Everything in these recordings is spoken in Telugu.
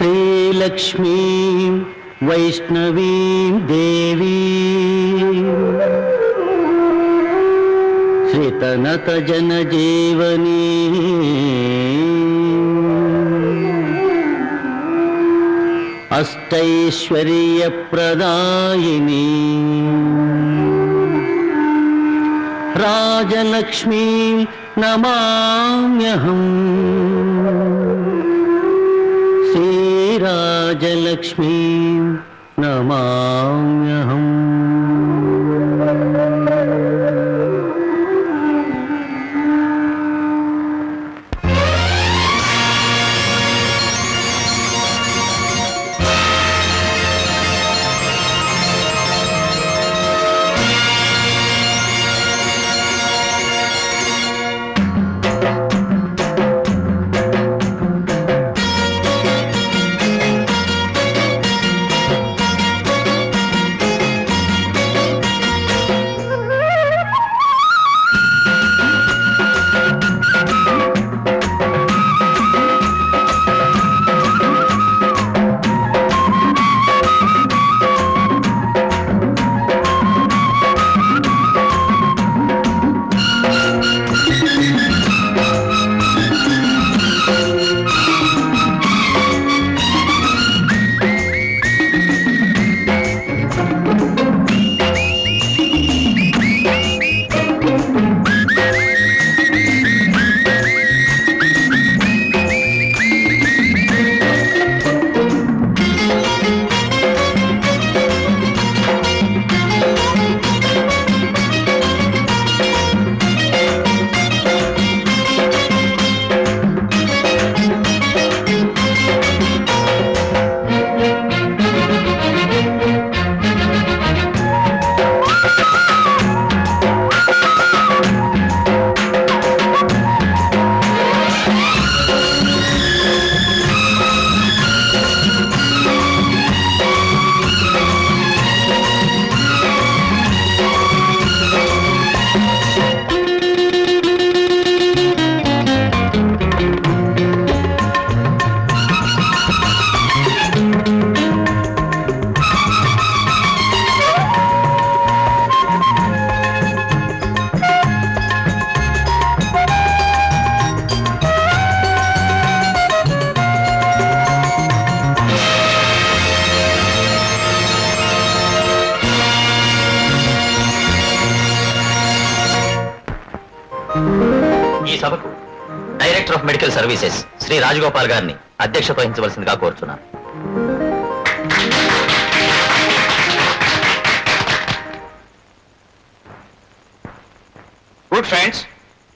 श्रीलक्ष्मी वैष्णवी देवी श्रितनत जनजीवनी अष्टैश्वर्यप्रदायिनी राजलक्ष्मी नमाम्यहम् श्रीराजलक्ष्मी नमाम्यहम्। సభకు director of medical services Shri Rajagopal గారిని అధ్యక్షత వహించవలసిందిగా కోరుచున్నాను. గుడ్ ఫ్రెండ్స్,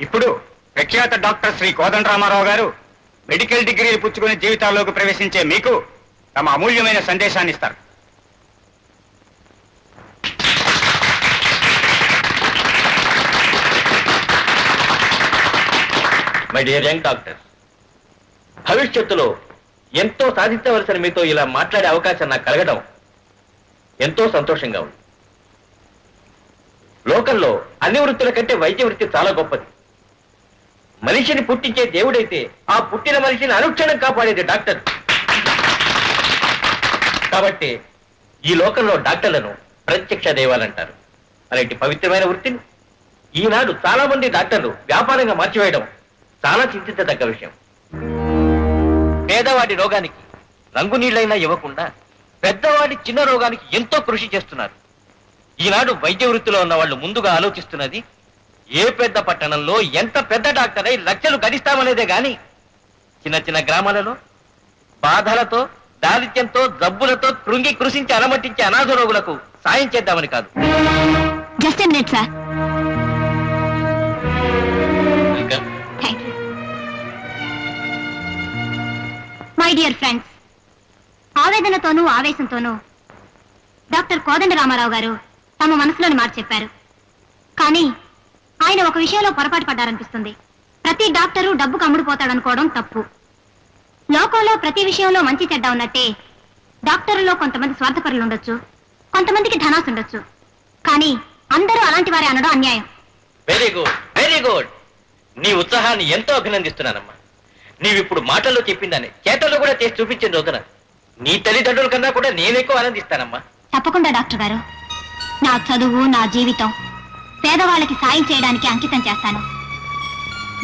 ఇప్పుడు ప్రఖ్యాత డాక్టర్ శ్రీ కోదండరామారావు గారు మెడికల్ డిగ్రీలు పుచ్చుకుని జీవితాల్లోకి ప్రవేశించే మీకు తమ అమూల్యమైన సందేశాన్ని ఇస్తారు. మై డియర్ యంగ్ డాక్టర్, భవిష్యత్తులో ఎంతో సాధించవలసిన మీతో ఇలా మాట్లాడే అవకాశం నాకు కలగడం ఎంతో సంతోషంగా ఉంది. లోకంలో అన్ని వృత్తుల కంటే వైద్య వృత్తి చాలా గొప్పది. మనిషిని పుట్టించే దేవుడైతే ఆ పుట్టిన మనిషిని అనుక్షణం కాపాడేది డాక్టర్. కాబట్టి ఈ లోకంలో డాక్టర్లను ప్రత్యక్ష దైవాలంటారు. అలాంటి పవిత్రమైన వృత్తిని ఈనాడు చాలా మంది డాక్టర్లు వ్యాపారంగా మార్చివేయడం చాలా చింతించదగ్గ విషయం. పేదవాడి రోగానికి రంగు నీళ్లైనా ఇవ్వకుండా పెద్దవాడి చిన్న రోగానికి ఎంతో కృషి చేస్తున్నారు. ఈనాడు వైద్య వృత్తిలో ఉన్న వాళ్ళు ముందుగా ఆలోచిస్తున్నది ఏ పెద్ద పట్టణంలో ఎంత పెద్ద డాక్టర్ అయి లక్షలు గడిస్తామనేదే గాని చిన్న చిన్న గ్రామాలలో బాధలతో, దారిద్ర్యంతో, జబ్బులతో కృంగి కృషించి అలమటించే అనాథ రోగులకు సాయం చేద్దామని కాదు. Just a minute sir. My dear friends, ఆవేదనతోనూ ఆవేశంతోనూ డాక్టర్ కోదండరామారావు గారు తమ మనసులోని మాట చెప్పారు. కానీ ఆయన ఒక విషయంలో పొరపాటు పడ్డారనిపిస్తుంది. ప్రతి డాక్టరు డబ్బుకు అమ్ముడుపోతాడనుకోవడం తప్పు. లోకంలో ప్రతి విషయంలో మంచి చెడ్డ ఉన్నట్టే డాక్టర్లలో కొంతమంది స్వార్థపరులు ఉండొచ్చు, కొంతమందికి ధనాసు ఉండొచ్చు. కానీ అందరూ అలాంటి వారే అనడం అన్యాయం. Very good, very good. నీ ఉత్సాహాన్ని ఎంతో అభినందిస్తున్నానమ్మా. నీవిప్పుడు మాటల్లో చెప్పిందని చేతల్లో కూడా చేసి చూపించిన రోజున నీ తల్లిదండ్రుల కన్నా కూడా నేను ఎక్కువ ఆనందిస్తానమ్మా. తప్పకుండా డాక్టర్ గారు. నా చదువు, నా జీవితం పేదవాళ్ళకి సాయం చేయడానికి అంకితం చేస్తాను.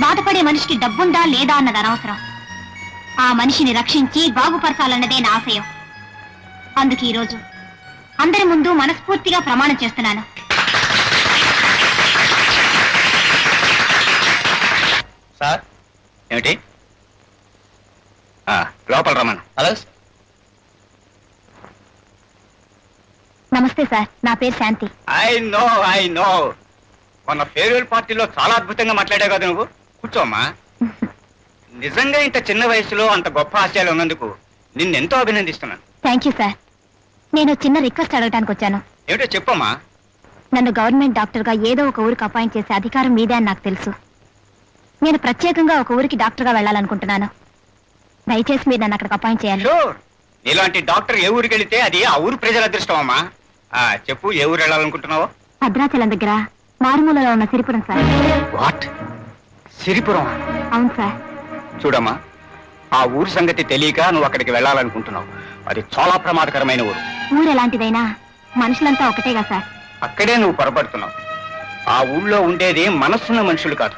బాధపడే మనిషికి డబ్బుందా లేదా అన్నది అనవసరం. ఆ మనిషిని రక్షించి బాగుపరచాలన్నదే నా ఆశయం. అందుకు ఈరోజు అందరి ముందు మనస్ఫూర్తిగా ప్రమాణం చేస్తున్నాను. సార్ ఏమిటి? లోపల రమ్మను. అలాగే సార్. నమస్తే సార్, నా పేరు శాంతి. ఐ నో మొన్న ఫేర్వెల్ పార్టీలో చాలా అద్భుతంగా మాట్లాడావు కదా నువ్వు. కూర్చోమ్మా. నిజంగా ఇంత చిన్న వయసులో అంత గొప్ప ఆశయాలు ఉన్నందుకు నిన్నెంతో అభినందిస్తున్నాను. Thank you sir. నేను చిన్న రిక్వెస్ట్ అడగడానికి వచ్చాను. ఏమిటో చెప్పమ్మా. నన్ను గవర్నమెంట్ డాక్టర్గా ఏదో ఒక ఊరికి అపాయింట్ చేసే అధికారం మీదే అని నాకు తెలుసు. నేను ప్రత్యేకంగా ఒక ఊరికి డాక్టర్గా వెళ్ళాలనుకుంటున్నాను. దయచేసి మీరు నన్ను అక్కడికి అపాయింట్ చేయాలి. షూర్. ఇలాంటి డాక్టర్ ఏ ఊరికి వెళితే అది ఆ ఊరు ప్రజల అదృష్టం అమ్మా. చెప్పు, ఏ ఊరు వెళ్ళాలనుకుంటున్నావో? భద్రాచలం దగ్గర మారుమూలలో ఉన్న సిరిపురం సార్. వాట్? సిరిపురం? అవును సార్. చూడమ్మా, ఆ ఊరు సంగతి తెలియక నువ్వు అక్కడికి వెళ్ళాలనుకుంటున్నావు. అది చాలా ప్రమాదకరమైన ఊరు. ఊరు ఎలాంటిదైనా మనుషులంతా ఒకటేగా సార్. అక్కడే నువ్వు పొరపడుతున్నావు. ఆ ఊళ్ళో ఉండేది మనస్సున్న మనుషులు కాదు,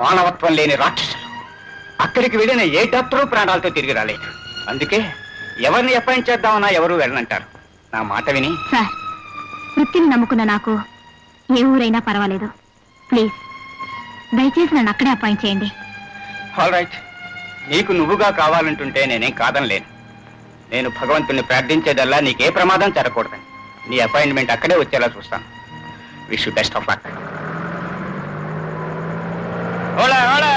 మానవత్వం లేని రాక్షసులు. అక్కడికి వెళ్ళిన ఏ డాక్టరు ప్రాణాలతో తిరిగి రాలేదు. అందుకే ఎవరిని అపాయింట్ చేద్దామన్నా ఎవరు వెళ్ళనంటారు. నా మాట విని. సార్, వృత్తిని నమ్ముకున్న నాకు ఏ ఊరైనా పర్వాలేదు. ప్లీజ్ దయచేసి నన్ను అక్కడే అపాయింట్ చేయండి. All right. నీకు నువ్వుగా కావాలంటుంటే నేనేం కాదనలేను. నేను భగవంతుని ప్రార్థించేదల్లా నీకే ప్రమాదం జరగకూడదని. నీ అపాయింట్మెంట్ అక్కడే వచ్చేలా చూస్తాను. Wish you best of luck. Ola Ola.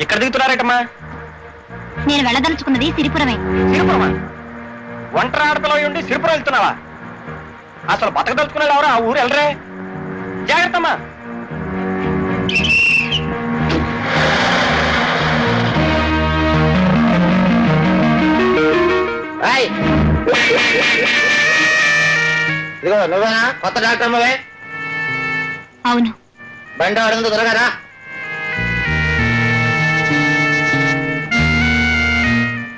ఎక్కడ దిగుతున్నారటమ్మా? నేను వెళ్ళదలుచుకున్నది సిరిపురమే. సిరిపురమా? ఒంటరి ఆడపిల్ల ఉండి సిరిపురం వెళ్తున్నావా? అసలు బతకదలుచుకున్నాడు ఎవరు? ఆ ఊరు వెళ్ళరే. జాగ్రత్తమ్మా. ఇదిగో నువ్వేనా కొత్త డాక్టర్ అమ్మవే? అవును. బండి వాడుంది, త్వరగా.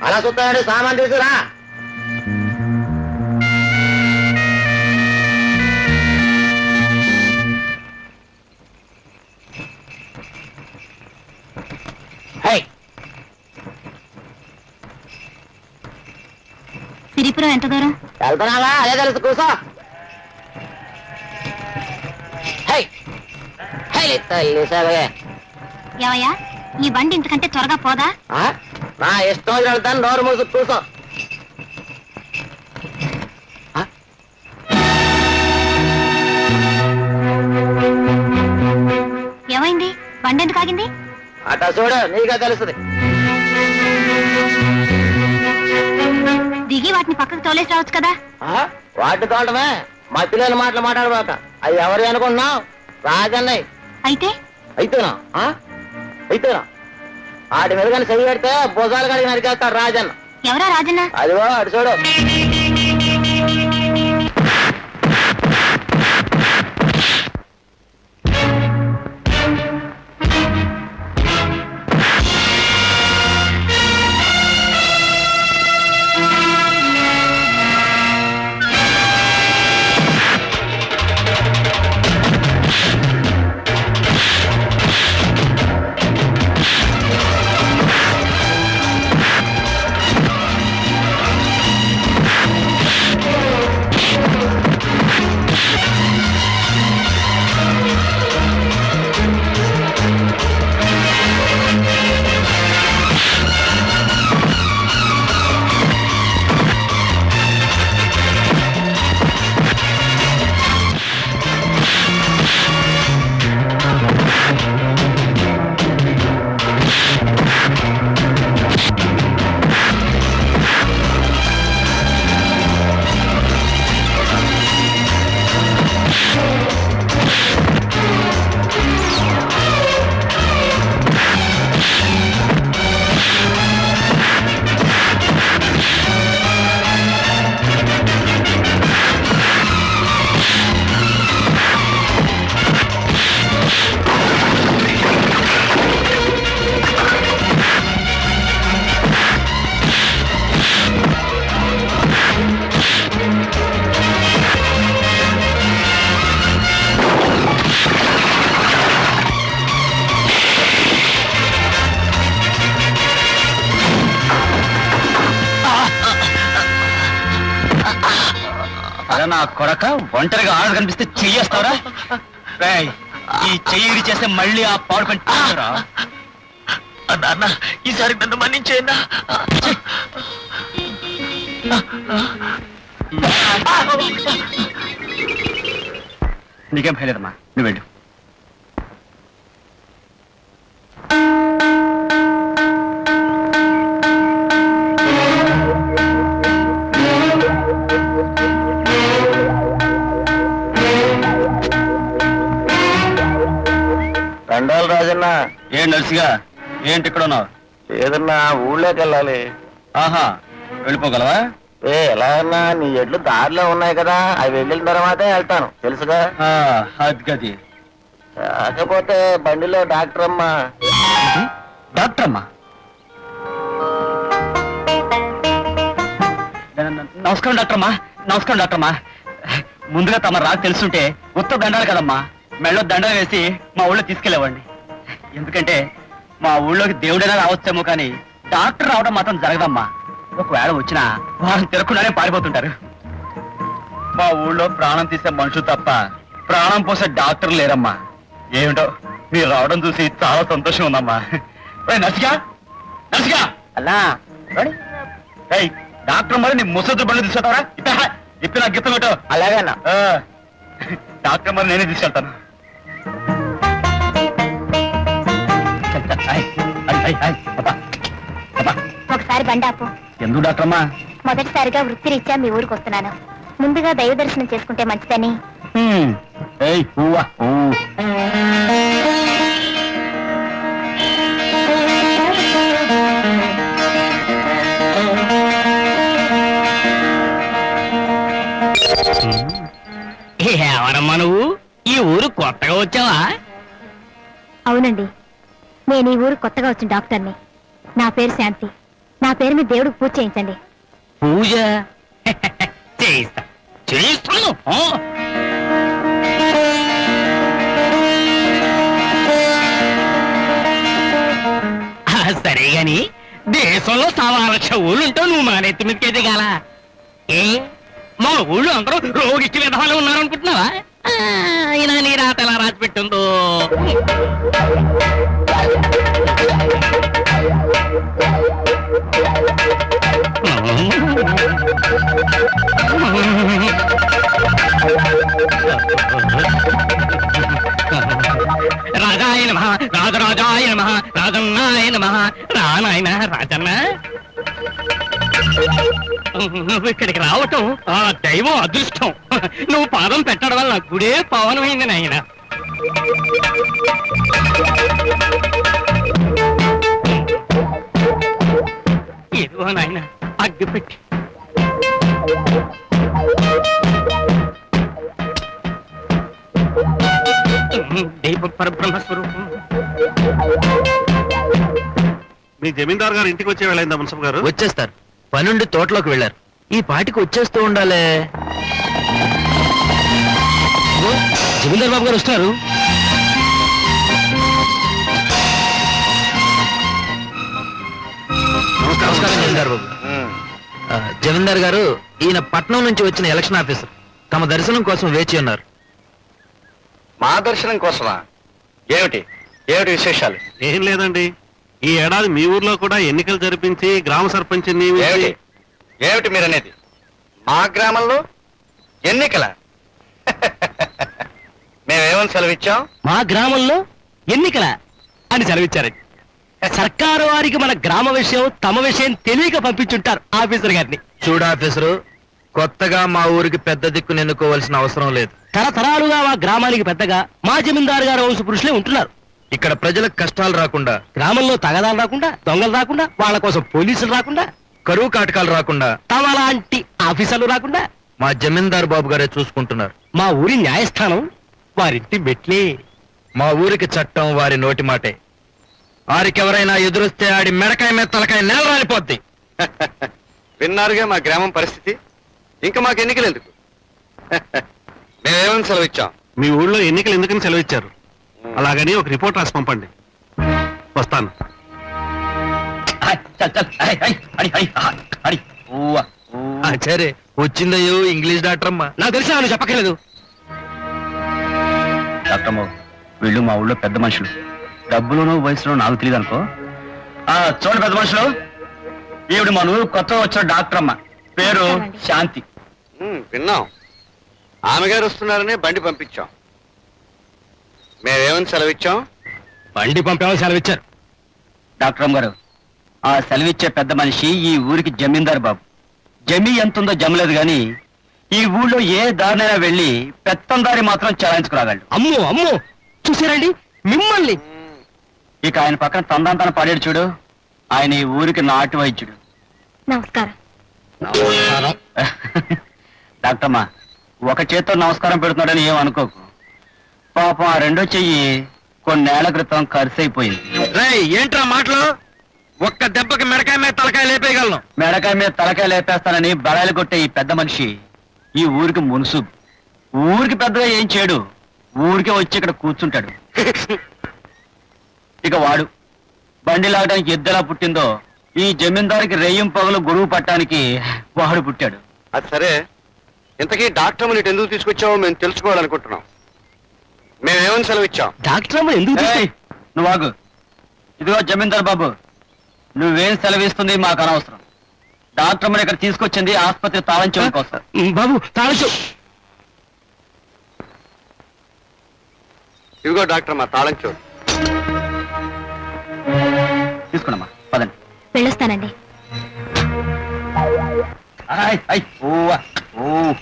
అలా చూస్తాడు, సామాన్ తీసుకురా. సిరిపురం ఎంత దూరం? వెళ్తున్నావా? అదే తెలుసు, కూసో. తల్లి సరే. ఏవయ్యా, ఈ బండి ఇంతకంటే త్వరగా పోదా? నా ఇష్టం వెళ్తాను, నోరు మూసు కూసో. ఏమైంది? బండి ఎందుకు ఆగింది? అట చూడు, నీకే తెలుస్తుంది. దిగి వాటిని పక్కకు తోలేసి రావచ్చు కదా. వాటి తోటమే, మా పిల్లల మాటలు మాట్లాడబాక. అవి ఎవరు అనుకుంటున్నావు? రాజన్నయ్య. అయితే అయితేనా? అయితేనా? ఆడి మీద కానీ చెయ్యి పెడితే భుజాలు కడిగి నరికేస్తాడు రాజన్న. ఎవరా రాజన్న? అదిగో అటు చూడు. నా కొడక ఒంటరిగా ఆడ కనిపిస్తే చెయ్యేస్తావరా? ఈ చెయ్యి చేస్తే మళ్ళీ ఆ పాడు పని చేస్తారా? నాన్న ఈసారి నన్ను మన్నించేనా? నీకేం భయలేదమ్మా, నువ్వు వెళ్ళు. దండాలు రాజన్న. ఏం నర్సిగా, ఏంటి ఇక్కడ ఉన్నావు? ఏదన్నా ఊళ్ళోకి వెళ్ళాలి. ఆహా, వెళ్ళిపోగలవా? ఎలా అన్నా నీ ఎడ్లు దారిలో ఉన్నాయి కదా, అవి వెళ్ళిన తర్వాతే వెళ్తాను, తెలుసుగా. అది గది. కాకపోతే బండిలో డాక్టర్ అమ్మా. డాక్టర్ అమ్మా? నమస్కారం డాక్టర్ అమ్మా. నమస్కారం డాక్టర్ అమ్మా. ముందుగా తమ రాకు తెలుసుంటే ఉత్త దండాలి కదమ్మా, మెళ్ళో దండ వేసి మా ఊళ్ళో తీసుకెళ్ళేవాడిని. ఎందుకంటే మా ఊళ్ళోకి దేవుడైనా రావచ్చేమో కానీ డాక్టర్ రావడం మాత్రం జరగదమ్మా. ఒకవేళ వచ్చినా వారిని తిరగకుండానే పారిపోతుంటారు. మా ఊళ్ళో ప్రాణం తీసే మనుషులు తప్ప ప్రాణం పోసే డాక్టర్ లేరమ్మా. ఏమిటో మీరు రావడం చూసి చాలా సంతోషం ఉందమ్మా. నర్సిగా, నర్సిగా అన్నా డాక్టర్ మరి నీ ముసలి బండి తీసుకెళ్తావరా? ఇప్పుడు నాకు గిఫ్ట్ పెట్టు. అలాగేనా? డాక్టర్ మరి నేనే తీసుకెళ్తాను. ఒకసారి బండాపు. ఎందుకు డాక్టర్ అమ్మా? మొదటిసారిగా వృత్తిరీత్యా మీ ఊరికి వస్తున్నాను. ముందుగా దైవ దర్శనం చేసుకుంటే మంచిదని. ఎవరమ్మా నువ్వు? ఈ ఊరు కొత్తగా వచ్చావా? అవునండి, నేను ఈ ఊరు కొత్తగా వచ్చిన డాక్టర్ని. నా పేరు శాంతి. నా పేరు మీద దేవుడికి పూజ చేయించండి. పూజ చేయిస్తా, చేయిస్తాను. సరే గాని దేశంలో 1,00,000 ఊళ్ళుంటావు, నువ్వు మా నెత్తి మీదకే దిగాల? ఏ మా ఊళ్ళో అందరూ రోగిష్టి విధాలు ఉన్నారనుకుంటున్నావా? అయినా నీ రాత ఎలా రాసి పెట్టిందో. రాజాయ నమః, రాజరాజాయ నమః, రాజన్నాయ నమః. రానాయన రాజన్న, నువ్వు ఇక్కడికి రావటం ఆ దైవం అదృష్టం. నువ్వు పాదం పెట్టడం వల్ల గుడే పవనమైంది నాయన. ఇదిగో నాయన అగ్గి పెట్టి. దైవ పరబ్రహ్మ స్వరూపం. మీ జమీందార్ గారు ఇంటికి వచ్చే వెళ్ళైందా మున్సబ్ గారు? వచ్చేస్తారు, పనుండి తోటలోకి వెళ్ళారు. ఈ పాటికి వచ్చేస్తూ ఉండాలే. జమీందార్ బాబు గారు వస్తున్నారు. నమస్కారం జమీందార్ బాబు. జమీందార్ గారు, ఈయన పట్నం నుంచి వచ్చిన ఎలక్షన్ ఆఫీసర్. తమ దర్శనం కోసం వేచి ఉన్నారు. మా దర్శనం కోసమా? ఏమిటి ఏమిటి విశేషాలు? ఏం లేదండి, ఈ ఏడాది మీ ఊర్లో కూడా ఎన్నికలు జరిపించి గ్రామ సర్పంచ్ ఏమిటి ఏమిటి మీరనేది? మా గ్రామంలో ఎన్నికల? మేమేమని సెలవిచ్చాం? మా గ్రామంలో ఎన్నికల అని సెలవిచ్చారండి. సర్కారు వారికి మన గ్రామ విషయం తమ విషయం తెలియక పంపించుంటారు ఆఫీసర్ గారిని. చూడు ఆఫీసరు, కొత్తగా మా ఊరికి పెద్ద దిక్కును ఎన్నుకోవాల్సిన అవసరం లేదు. తరతరాలుగా మా గ్రామానికి పెద్దగా మా జమీందారు గారు వంశ పురుషులే ఉంటున్నారు. ఇక్కడ ప్రజలకు కష్టాలు రాకుండా, గ్రామంలో తగదాలు రాకుండా, దొంగలు రాకుండా, వాళ్ళ కోసం పోలీసులు రాకుండా, కరువు కాటకాలు రాకుండా తమ లాంటి ఆఫీసర్లు రాకుండా మా జమీందార్ బాబు గారే చూసుకుంటున్నారు. మా ఊరి న్యాయస్థానం వారింటి మెట్లే. మా ఊరికి చట్టం వారి నోటి మాటే. వారికెవరైనా ఎదురొస్తే ఆడి మెడకాయ మీద తలకాయ నేల రాలిపోద్ది. విన్నారుగా మా గ్రామం పరిస్థితి. ఇంకా మాకు ఎన్నికలు ఎందుకు? మేమేమని సెలవిచ్చాం? మీ ఊళ్ళో ఎన్నికలు ఎందుకని సెలవిచ్చారు? అలాగని ఒక రిపోర్ట్ రాసి పంపండి, వస్తాను. సరే వచ్చిందయ్యో ఇంగ్లీష్ డాక్టర్ అమ్మా. నాకు తెలిసి నువ్వు చెప్పక్కర్లేదు. డాక్టర్ వీళ్ళు మా ఊళ్ళో పెద్ద మనుషులు. డబ్బులోనూ వయసులో నాకు తెలియదు అనుకో. చూడండి పెద్ద మనుషులు, ఈవిడ మన ఊరు కొత్తగా వచ్చిన డాక్టర్ అమ్మ, పేరు శాంతి. విన్నాం, ఆమె గారు వస్తున్నారని బండి పంపించాం. మేమేమని సెలవిచ్చాం? బండి పంపేమని సెలవిచ్చారు. డాక్టర్ అమ్మ గారు, ఆ సెలవిచ్చే పెద్ద మనిషి ఈ ఊరికి జమీందారు బాబు. జమీ ఎంతుందో జమలేదు గాని ఈ ఊళ్ళో ఏ దారినైనా వెళ్ళి పెత్తందారి మాత్రం చలాయించుకురాగలడు. అమ్మో అమ్మో, చూసారండి మిమ్మల్ని. ఇక ఆయన పక్కన తందాంతన పడేడు చూడు, ఆయన ఈ ఊరికి నాటు వైద్యుడు. నమస్కారం. డాక్టర్ అమ్మా, ఒక చేత్తో నమస్కారం పెడుతున్నాడని ఏం అనుకోకు. పాపం ఆ రెండో చెయ్యి కొన్నేళ్ల క్రితం ఖర్చు అయిపోయింది. రేయ్, ఏంట్రా మాటలు? ఒక్క దెబ్బకి మెడకాయ మీద తలకాయ లేపేయగలను. మెడకాయ మీద తలకాయ లేపేస్తానని బడాయిలు కొట్టే ఈ పెద్ద మనిషి ఈ ఊరికి మునుసు. ఊరికి పెద్దగా ఏం చేయడు, ఊరికే వచ్చి ఇక్కడ కూర్చుంటాడు. ఇక వాడు బండి లాగడానికి ఎద్దెలా పుట్టిందో ఈ జమీందారికి రెయ్యం పగలు గొడుగు పట్టడానికి వాడు పుట్టాడు. అది సరే, ఇంతకీ డాక్టర్ నీటి ఎందుకు తీసుకొచ్చావో మేము తెలుసుకోవాలనుకుంటున్నాం. మేమేమని సెలవిచ్చాం? డాక్టర్ అమ్మ ఎందుకు ఏయ్, నువ్వు ఆగు. ఇదిగో జమీందార్ బాబు, నువ్వేం సెలవిస్తుంది మాకు అనవసరం. డాక్టర్ అమ్మని ఇక్కడ తీసుకొచ్చింది ఆసుపత్రి తాళం చెవుల కోసం. బాబు తాళచు. ఇదిగో డాక్టర్ అమ్మా, తాళం చూడు. తీసుకున్నామా, పదండి. వెళ్ళొస్తానండి. ఆయ్, ఆయ్, ఓవా, ఓ.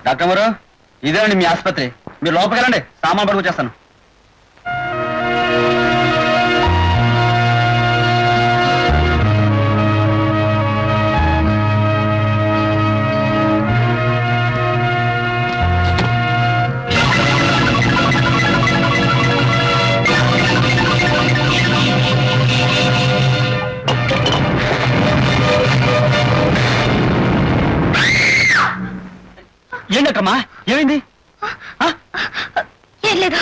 డాక్టర్ గారు, ఇదేనండి మీ ఆసుపత్రి. మీరు లోపలికి వెళ్ళండి, సామాన్ పట్టుకొచ్చేస్తాను. ఏంటమ్మా, ఏమైంది? ఏం లేదు.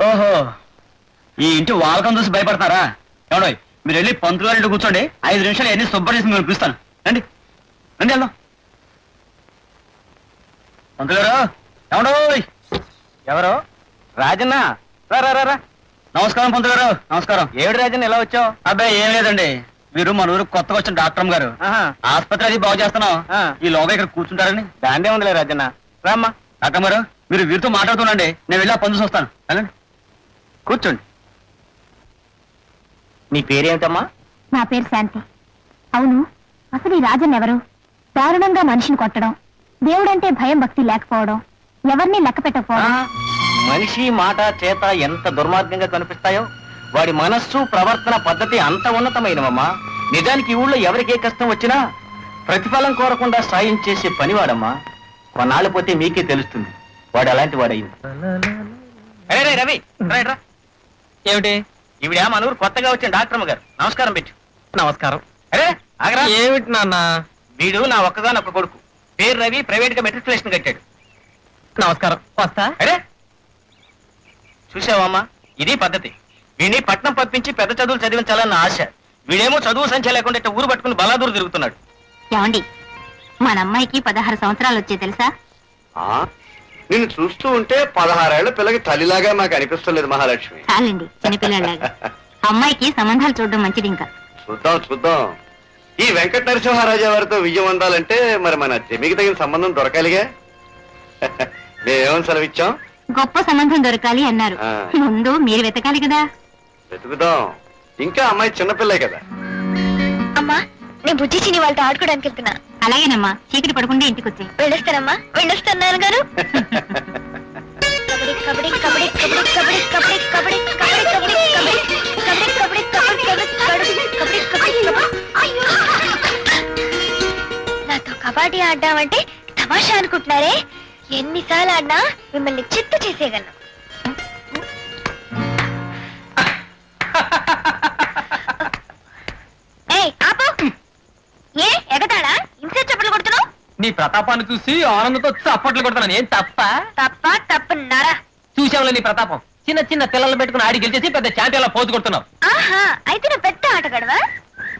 ఓహో, ఈ ఇంటి వాళ్ళకం చూసి భయపడతారా? ఎవడో మీరు వెళ్ళి పంతులు గారి ఇంటి కూర్చోండి, 5 నిమిషాలు ఎన్ని శుభ్రం చేసి మీరు పిలుస్తాను. రండి రండి, వెళ్దాం. పంతులు గారు, ఎవడో? ఎవరు? రాజన్న, రా. నమస్కారం పంతులు గారు. నమస్కారం. ఏడు రాజన్న, ఎలా వచ్చావు? అబ్బాయి ఏం లేదండి, మీరు మన ఊరు కొత్తగా వచ్చిన డాక్టర్ గారు ఆసుపత్రి అది బాగు చేస్తున్నాం, ఈ లోగా ఇక్కడ కూర్చుంటారని. దాందే ఉందిలే రాజన్న, రామ్మా. డాక్టర్ గారు, మీరు వీరితో మాట్లాడుతుండండి, నేను వెళ్ళి ఆ పని చూసి వస్తాను. వెళ్ళండి, కూర్చోండి. నీ పేరేమిటమ్మా? నా పేరు శాంతి. అవును, అసలు ఈ రాజన్ ఎవరు? దారుణంగా మనిషిని కొట్టడం, దేవుడంటే భయం భక్తి లేకపోవడం, ఎవరిని లెక్క పెట్టకపోవడం. మనిషి మాట చేత ఎంత దుర్మార్గంగా కనిపిస్తాయో వాడి మనస్సు ప్రవర్తన పద్ధతి అంత ఉన్నతమైనవమ్మా. నిజానికి ఈ ఊళ్ళో ఎవరికి ఏ కష్టం వచ్చినా ప్రతిఫలం కోరకుండా సాయం చేసే పనివాడమ్మా. కొన్నాళ్ళు పోతే మీకే తెలుస్తుంది వాడు అలాంటి వాడయ్యింది. రవి, ఏమిటి? ఈవిడ మన ఊరు కొత్తగా వచ్చిన డాక్టర్ గారు. నమస్కారం పెట్టు. నమస్కారం. అరే ఆగరా. ఏమిటి నాన్న? వీడు నా ఒక్కగానొక్క కొడుకు, పేరు రవి, ప్రైవేట్ గా మెట్రికులేషన్ కట్టాడు. నమస్కారం, వస్తా. అరే చూసావమ్మా, ఇది పద్ధతి. వీడిని పట్నం పంపించి పెద్ద చదువులు చదివించాలన్న ఆశ. వీడేమో చదువు సంఖ్య లేకుండా ఇట్ట ఊరు పట్టుకుని బలాదూరు తిరుగుతున్నాడు. ఏమండి, మన అమ్మాయికి 16 సంవత్సరాలు వచ్చాయి తెలుసా? నిన్ను చూస్తూ ఉంటే 16 ఏళ్ల పిల్లకి తల్లిలాగా మాకు అనిపిస్తలేదు మహాలక్ష్మి. చాలండి, చిన్నపిల్లలాగా. అమ్మాయికి సంబంధాలు చూడడం మంచిది. ఇంకా చూద్దాం. ఈ వెంకట నరసింహారాజా వారితో విజయం అందాలంటే మరి మన జమికి తగిన సంబంధం దొరకాలిగా. మేమేమని సెలవిచ్చాం? గొప్ప సంబంధం దొరకాలి అన్నారు. ముందు మీరు వెతకాలి కదా. వెతుకుదాం. ఇంకా అమ్మాయి చిన్నపిల్లే కదా. అమ్మా, నేను బుజ్జి చిని వాళ్ళతో ఆడుకోవడానికి వెళ్తున్నా. అలాగేనమ్మా, చీకటి పడకుండా ఇంటికి వచ్చి వెళ్ళొస్తానమ్మా. వెళ్ళొస్తున్నాను గారు. నాతో కబడ్డీ ఆడ్డామంటే తమాషా అనుకుంటున్నారే? ఎన్నిసార్లు ఆడినా మిమ్మల్ని చిత్తు చేసేయగలను. ఏ ఎగతాడా? ఇంతే చప్పట్లు కొడుతున్నావు? నీ ప్రతాపాన్ని చూసి ఆనందంతో చప్పట్లు కొడుతున్నాను. ఏం తప్పున్నారా? చూసావులే నీ ప్రతాపం. చిన్న చిన్న పిల్లలు పెట్టుకుని ఆడి గెలిచేసి పెద్ద ఛాంపియన్ పోజు కొడుతున్నావు. ఆహా, అయితే నువ్వు పెద్ద ఆటగాడవా?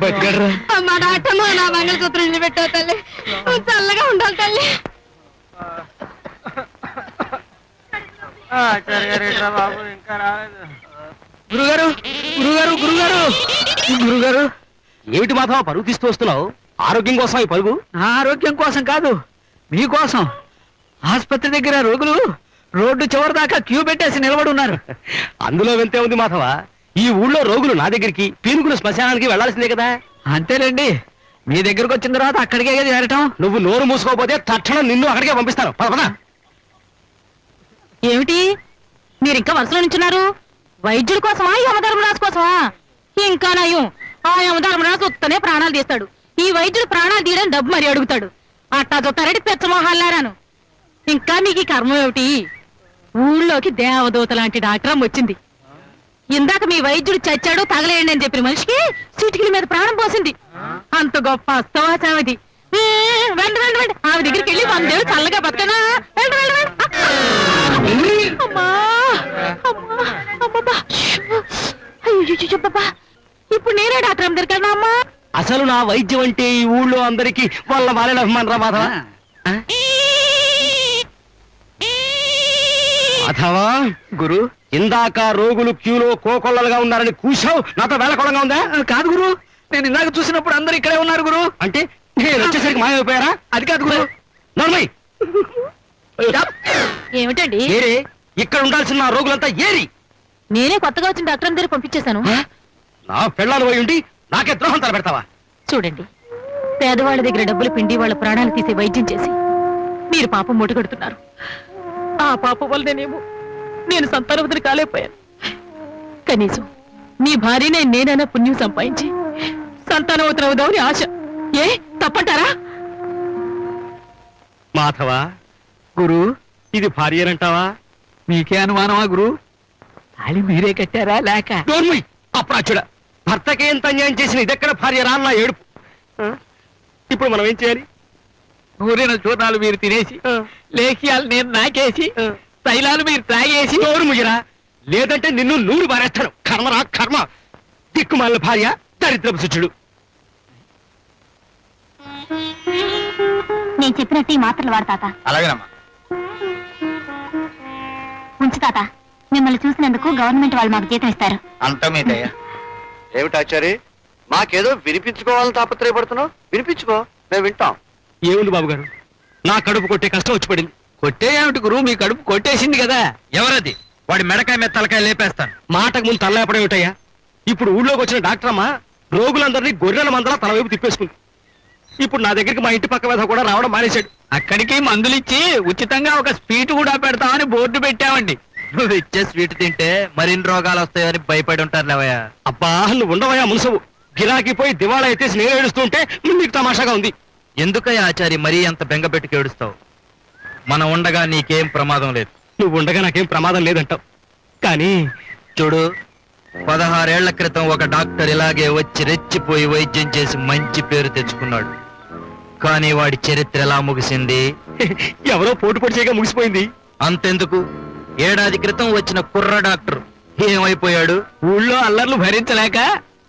బతికాడరా అమ్మా డాక్టర్ నా మంగళసూత్రం ఇల్లు పెట్టావు తల్లి నువ్వు చల్లగా ఉండాలి తల్లి. గురుగారు గురుగారు గురుగారు గురుగారు ఏమిటి మాధవ పరుగు తీస్తూ వస్తున్నావు? ఆరోగ్యం కోసం ఈ పరుగు? నా ఆరోగ్యం కోసం కాదు, మీకోసం. ఆసుపత్రి దగ్గర రోగులు రోడ్డు చివరి దాకా క్యూ పెట్టేసి నిలబడి ఉన్నారు. అందులో వెళ్తే ఉంది మాధవ, ఈ ఊళ్ళో రోగులు నా దగ్గరికి, పీనుగులు శ్మశానానికి వెళ్లాల్సిందే కదా. అంతేలేండి, మీ దగ్గరకు వచ్చిన తర్వాత అక్కడికే కదా చేరటం. నువ్వు నోరు మూసుకోకపోతే తక్షణం నిన్ను అక్కడికే పంపిస్తాను. పద పద. ఏమిటి మీరు ఇంకా వరుసలో నించున్నారు? వైద్యుడి కోసమా యమధర్మరాజు కోసమా? ఇంకా నయం, ఆ యమధర్మరాజు ఉత్తనే ప్రాణాలు తీస్తాడు, ఈ వైద్యుడు ప్రాణాలు తీయడం డబ్బు మరి అడుగుతాడు. అట్టా చూస్తారంటే పెచ్చమోహాలారాను. ఇంకా మీకు ఈ కర్మ ఏమిటి? ఊళ్ళోకి దేవదూత లాంటి డాక్టర్ వచ్చింది. ఇందాక మీ వైద్యుడు చచ్చాడు తగలేయండి అని చెప్పిన మనిషికి చిటికల మీద ప్రాణం పోసింది. అంత గొప్ప అస్తవాసావిది. వెండి వెండి వెండి ఆమె దగ్గరికి వెళ్ళి 100 ఏళ్ళు చల్లగా బతకనా? వెండి వెండి వెండి. అమ్మా అమ్మా అమ్మబ్బా. అయ్యో ఇప్పుడు నేనే డాక్టర్ అమ్మ దగ్గరికి అమ్మా. అసలు నా వైద్యం అంటే ఈ ఊళ్ళో అందరికి వాళ్ళ వాళ్ళ అభిమానరా మాధవ? మాధవా గురు, ఇందాక రోగులు క్యూలో కోకొల్లలుగా ఉన్నారని కూసావు, నాతో వేళకోళంగా ఉందా? కాదు గురు, నేను ఇందాక చూసినప్పుడు అందరూ ఇక్కడే ఉన్నారు గురు. అంటే నేను వచ్చేసరికి మాయమైపోయారా? అది కాదు గురు. నోర్మై, ఏమిటండి? ఏరే ఇక్కడ ఉండాల్సిన నా రోగులంతా ఏరి నేనే కొత్తగా వచ్చిన డాక్టర్ దగ్గర పంపించేశాను. నా పెళ్ళాలు పోయి ఉండి నాకే ద్రోహం తలపెడతావా? చూడండి, పేదవాళ్ళ దగ్గర డబ్బులు పిండి వాళ్ళ ప్రాణాలు తీసే వైద్యం చేసి మీరు పాపం మూటగడుతున్నారు. ఆ పాపం వల్లనేమో నేను సంతానవతిని కాలేకపోయాను. కనీసం మీ భార్యనే నేనైనా పుణ్యం సంపాదించి సంతానవతిని అవుదామని ఆశ. ఏ తప్పంటారా? మాధవా, గురు, ఇది భార్యనంటావా? మీకే అనుమానమా గురు? తాళి మీరే కట్టారా లేక? నోర్మై, అప్రాచుడ, భర్తకి ఎంత అన్యాయం చేసిన ఇదెక్కడ భార్య రా నా ఏడుపు. ఇప్పుడు మనం ఏం చేయాలి? ఊరిన చూర్ణాలు మీరు తినేసి, లేఖ్యాలు నేను నాకేసి, తైలాలు మీరు తాగేసి. నోరు ముగిరా, లేదంటే నిన్ను నూరు బారేస్తాను. కర్మరా కర్మ, దిక్కుమాలిన భార్య, దరిద్రపు శిష్యుడు. నేను చెప్పినట్టు ఈ మాత్రలు వాడతాత. అలాగేనమ్మా. ఉంచు తాత, మిమ్మల్ని చూసినందుకు గవర్నమెంట్ వాళ్ళు మాకు జీతం ఇస్తారు. అంతా మీదయ్యా. ఏమిటాచారి, మాకేదో వినిపించుకోవాలని తాపత్రయపడుతున్నావు? వినిపించుకో, మేము వింటాం. ఏముంది బాబు గారు, నా కడుపు కొట్టే కష్టం వచ్చి పడింది. కొట్టేయేమిటి గురు, మీ కడుపు కొట్టేసింది కదా. ఎవరది? వాడి మెడకాయ మీద తలకాయ లేపేస్తాను. మాటకు ముందు తల్లేపడం ఏమిటయ్యా? ఇప్పుడు ఊళ్ళోకి వచ్చిన డాక్టర్ అమ్మా రోగులందరినీ గొర్రెల మందలా తల వైపు తిప్పేసుకుంది. ఇప్పుడు నా దగ్గరికి మా ఇంటి పక్క మీద కూడా రావడం మానేశాడు. అక్కడికి మందులిచ్చి ఉచితంగా ఒక స్వీట్ కూడా పెడతామని బోర్డు పెట్టామండి. నువ్వు ఇచ్చే స్వీట్ తింటే మరిన్ని రోగాలు వస్తాయని భయపడి ఉంటారు లేవయ్యా. అబ్బా, నువ్వు ఉండవయ్యా మునుసవు. గిరాకీ పోయి దివాళా ఎత్తేసి నేను ఏడుస్తుంటే నీకు తమాషాగా ఉంది. ఎందుకయ్యా ఆచారి మరీ అంత బెంగ పెట్టుకు ఏడుస్తావు? మనం ఉండగా నీకేం ప్రమాదం లేదు. నువ్వు ఉండగా నాకేం ప్రమాదం లేదంటావు, కానీ చూడు, 16 ఏళ్ల క్రితం ఒక డాక్టర్ ఇలాగే వచ్చి రెచ్చిపోయి వైద్యం చేసి మంచి పేరు తెచ్చుకున్నాడు. కానీ వాడి చరిత్ర ఎలా ముగిసింది? ఎవరో పోటు పొడి చేయగా ముగిసిపోయింది. అంతెందుకు, ఏడాది క్రితం వచ్చిన కుర్ర డాక్టర్ ఏమైపోయాడు? ఊళ్ళో అల్లర్లు భరించలేక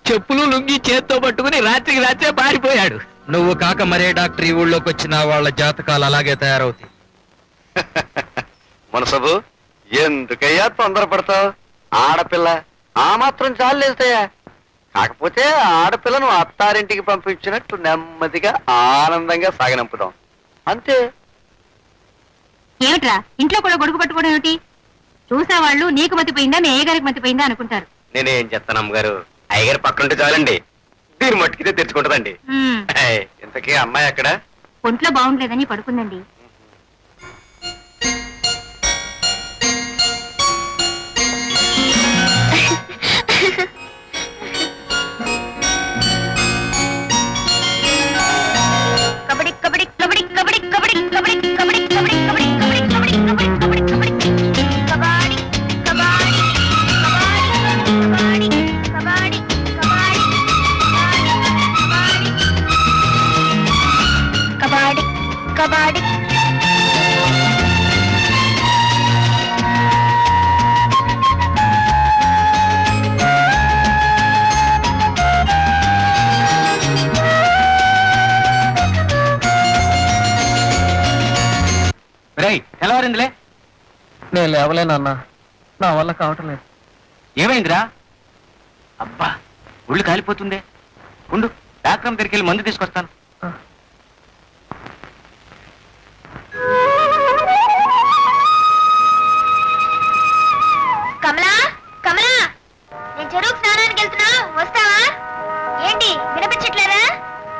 చెప్పులు లుంగి చేత్తో పట్టుకుని రాత్రికి రాత్రే పారిపోయాడు. నువ్వు కాక మరే డాక్టర్ ఈ ఊళ్ళోకి వచ్చిన వాళ్ళ జాతకాలు అలాగే తయారవుతాయి. మనసబు, ఎందుకయ్యా తొందరపడతావు? ఆడపిల్ల ఆ మాత్రం చాలేస్తాయా? కాకపోతే ఆడపిల్లను అత్తారింటికి పంపించినట్టు నెమ్మదిగా ఆనందంగా సాగనంపుదాం, అంతే. ఏమిట్రా ఇంట్లో కూడా గొడుగు పట్టుకోవడం ఏమిటి? చూసేవాళ్ళు నీకు మతిపోయిందా నీ అయ్యగారికి మతిపోయిందా అనుకుంటారు. నేనేం చెప్తాను అమ్మగారు, అయ్యగారు పక్కనుంటే చాలండి, దీని మట్టుకితే తెచ్చుకుంటదండి. ఉమ్, ఇంతకీ అమ్మాయి ఎక్కడ? ఒంట్లో బాగుండలేదని పడుకుందండి. కబడ్డీ కబడ్డీ కబడ్డీ కబడ్డీ కబడ్డీ కబడ్డీ కబడ్డీ కబడ్డీ కబడ్డీ కబడ్డీ కబడ్డీ కబడ్డీ కబడ్డీ కబడ్డీ కబడ్డీ కబడ్డీ కబడ్డీ నేను లేవలేనన్నా, నా వల్ల కావటం లేదు. ఏమైందిరా? అబ్బా ఒళ్ళు కాలిపోతుందే. ఉండు, డాక్టర్ దగ్గరికి వెళ్ళి మందు తీసుకొస్తాను. కమలా, కమలా, నేను చెరువుకు స్నానానికి వెళ్తున్నా, వస్తావా? ఏంటి వినిపించట్లేదా?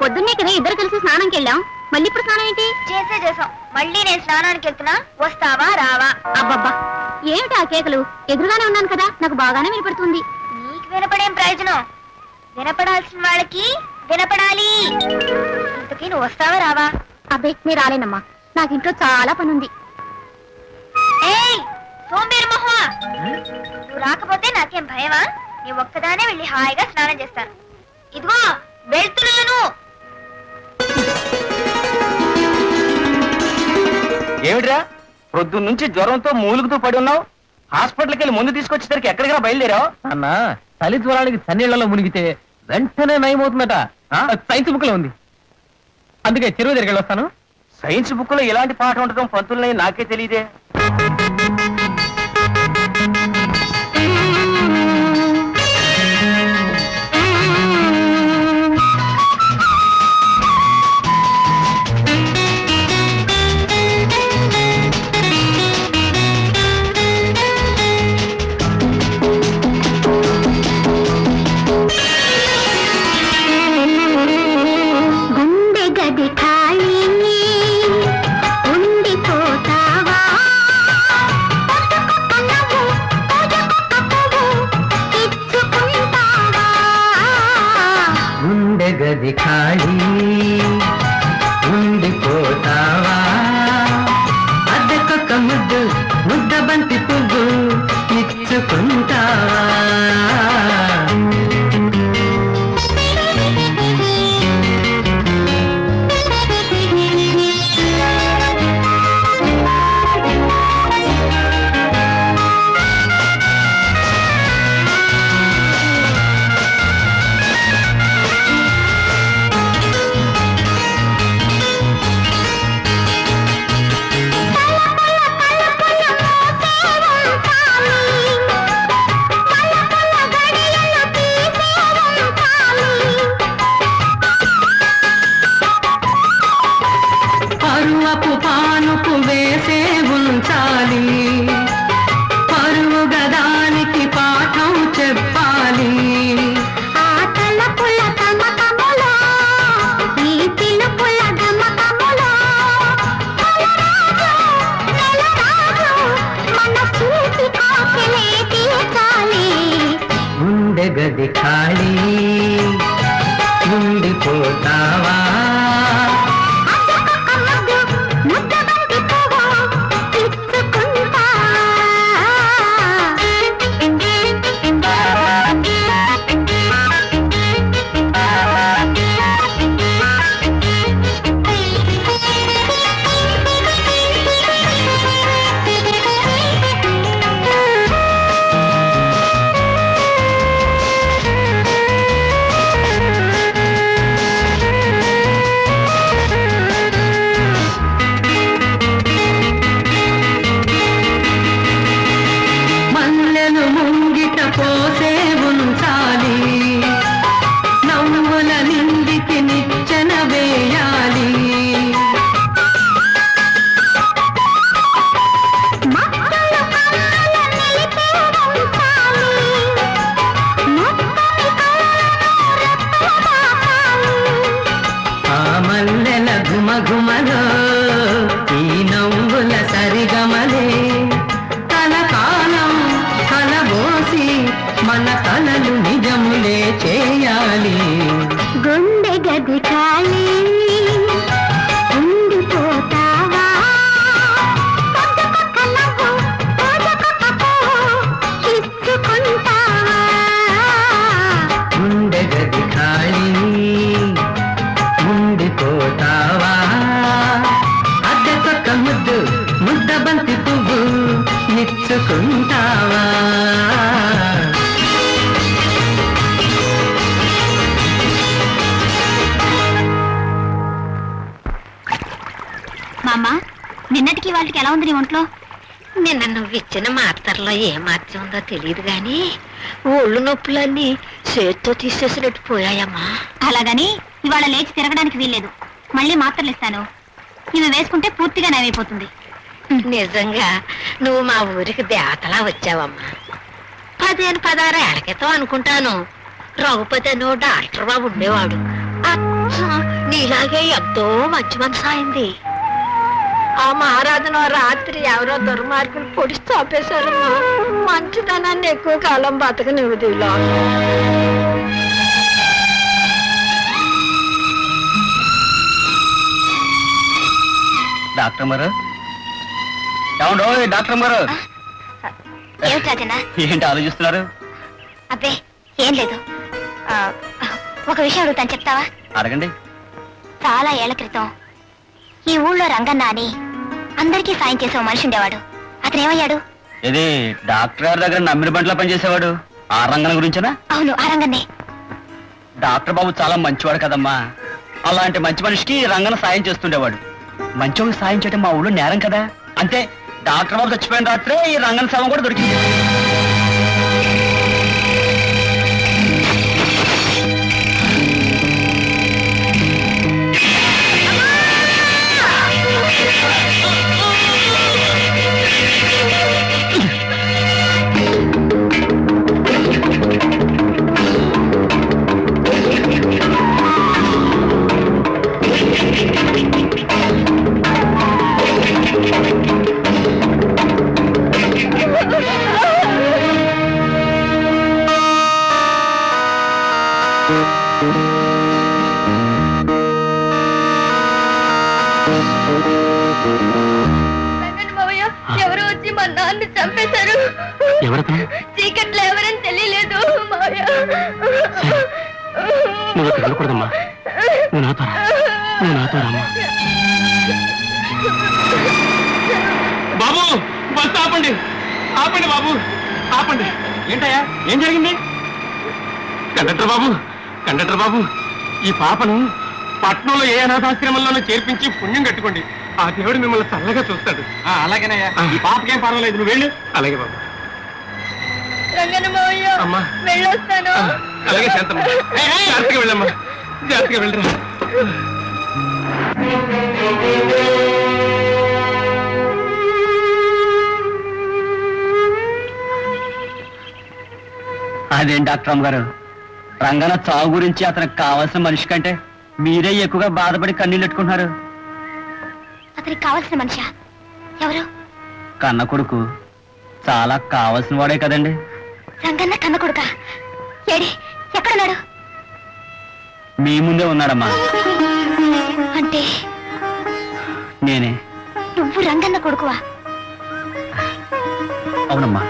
పొద్దున్నే కదా ఇద్దరు కలిసి స్నానంకి వెళ్ళాం, మళ్ళీ ఇప్పుడు స్నానం ఏంటి? చేసాం, మళ్ళీ నేను స్నానానికి వెళ్తున్నా, వస్తావా రావా? అబ్బబ్బా, ఏమిటి ఆ కేకలు? ఎదురుగానే ఉన్నాను కదా, నాకు బాగానే వినపడుతుంది. నీకు వినపడేం ప్రయోజనం? వినపడాల్సిన వాళ్ళకి వినపడాలి. ఇంతకీ నువ్వు వస్తావా రావా? అబ్బే మీరు రాలేనమ్మా, నాకు ఇంట్లో చాలా పని ఉంది. ఏయ్ సోంబేరు మొహమా, నువ్వు రాకపోతే నాకేం భయమా? నీ ఒక్కదానే వెళ్ళి హాయిగా స్నానం చేస్తాను. ఇదిగో వెళ్తున్నాను. ఏమిట్రా పొద్దున్న నుంచి జ్వరంతో మూలుగుతూ పడి ఉన్నావు? హాస్పిటల్కి వెళ్ళి ముందు తీసుకొచ్చేసరికి ఎక్కడికైనా బయలుదేరావు? అన్న, చలి జ్వరానికి చన్నీళ్లలో మునిగితే వెంటనే నయమవుతుందట. సైన్స్ బుక్ లో ఉంది, అందుకే చెరువు దగ్గరికి వస్తాను. సైన్స్ బుక్ లో ఎలాంటి పాఠం ఉండటం పంతులున్నాయి నాకే తెలియదే. గది ఖాళీ ఉండిపోతావా? అద్దెకొక్క ముద్దు ముద్ద బంతి పువ్వు ఇచ్చుకుంటావా? గది ఖాళీ ఉండిపోతావా? ఘుమఘుమలో ఈ నవ్వుల సరిగమలే కలకాలం కలబోసి మన కలలు నిజములే చేయాలి. గుండె గది ఖాళీ ఉండిపోతావా? గుండె గది ఖాళీ ఉండిపోతావా? అద్దెకొక్క ముద్దు ముద్ద బంతి పువ్వు ఇచ్చుకుంటావా? మామ, నిన్నటికి వాళ్ళకి ఎలా ఉంది నీ ఒంట్లో? నిన్న నువ్వు ఇచ్చిన మాత్రలో ఏ మాత్రం ఉందో తెలియదు గాని ఒళ్ళు నొప్పులన్నీ చేత్తో తీసేసినట్టు పోయాయమ్మా. అలాగని ఇవాళ లేచి తిరగడానికి వీల్లేదు. మళ్ళీ మాత్రలు ఇస్తాను, ఇవి వేసుకుంటే పూర్తిగా నయమైపోతుంది. నిజంగా నువ్వు మా ఊరికి దేవతలా వచ్చావమ్మా. 15-16 ఏళ్ల క్రితం అనుకుంటాను రఘుపతి అని డాక్టర్ బాబు ఉండేవాడు. అచ్చం నీలాగే ఎంతో మంచి మనసు అయింది. ఆ మహారాజును రాత్రి ఎవరో దుర్మార్గులు పొడిచి చాపేశారమ్మా. మంచితనాన్ని ఎక్కువ కాలం బతకనివ్వదు ఇలా. డాక్టర్ గారు, ఏమండో డాక్టర్ గారు, ఏమిటి రాజన్న? ఏంటి ఆలోచిస్తున్నారు? అబ్బే ఏం లేదు. ఒక విషయం అడుగుతాను, చెప్తావా? అడగండి. చాలా ఏళ్ల క్రితం ఈ ఊళ్ళో రంగన్న అని అందరికీ సాయం చేసే ఓ మనిషి ఉండేవాడు. అతను ఏమయ్యాడు? ఇది డాక్టర్ గారి దగ్గర నమ్మిన బంట్లో పనిచేసేవాడు. ఆ రంగన గురించేనా? అవును, ఆ రంగన్నే. డాక్టర్ బాబు చాలా మంచివాడు కదమ్మా. అలాంటి మంచి మనిషికి రంగన సాయం చేస్తుండేవాడు. మంచివాడికి సాయం చేయడం మా ఊళ్ళో నేరం కదా. అంతే, డాక్టర్ బాబు చచ్చిపోయిన రాత్రే ఈ రంగన శవం కూడా దొరికింది. ఎవరు వచ్చి మా నాన్న చంపేశారు. చీకట్లో ఎవరని తెలియలేదు. నువ్వు వెళ్ళకూడదమ్మా, నువ్వు నాతో రామ్మా. బాబు, బస్ ఆపండి, ఆపండి బాబు, ఆపండి. ఏంటయ్యా, ఏం జరిగింది? కండక్టర్ బాబు, ఈ పాపను పట్నంలో ఏ అనాథాశ్రమంలోనూ చేర్పించి పుణ్యం కట్టుకోండి. ఆ దేవుడు మిమ్మల్ని చల్లగా చూస్తాడు. అలాగేనయ్యా, ఈ పాపకేం పర్వాలేదు, నువ్వు వెళ్ళు. అలాగే బాబు. అమ్మా, వెళ్ళొస్తాను. అలాగే శాంతమ్మ, జాగ్రత్తగా వెళ్ళమ్మా, జాగ్రత్తగా వెళ్ళరా. అదేం డాక్టర్ అమ్మ గారు, రంగన చావు గురించి అతనికి కావాల్సిన మనిషి కంటే మీరే ఎక్కువగా బాధపడి కన్నీళ్ళు పెట్టుకుంటున్నారు. అతనికి కావాల్సిన మనిషా? ఎవరు? కన్న కొడుకు. చాలా కావాల్సిన వాడే కదండి. రంగన్న కన్న కొడుకా? ఏడి, ఎక్కడున్నాడు? మీ ముందే ఉన్నాడమ్మా. అంటే నేనే. నువ్వు రంగన్న కొడుకువా? అవునమ్మా.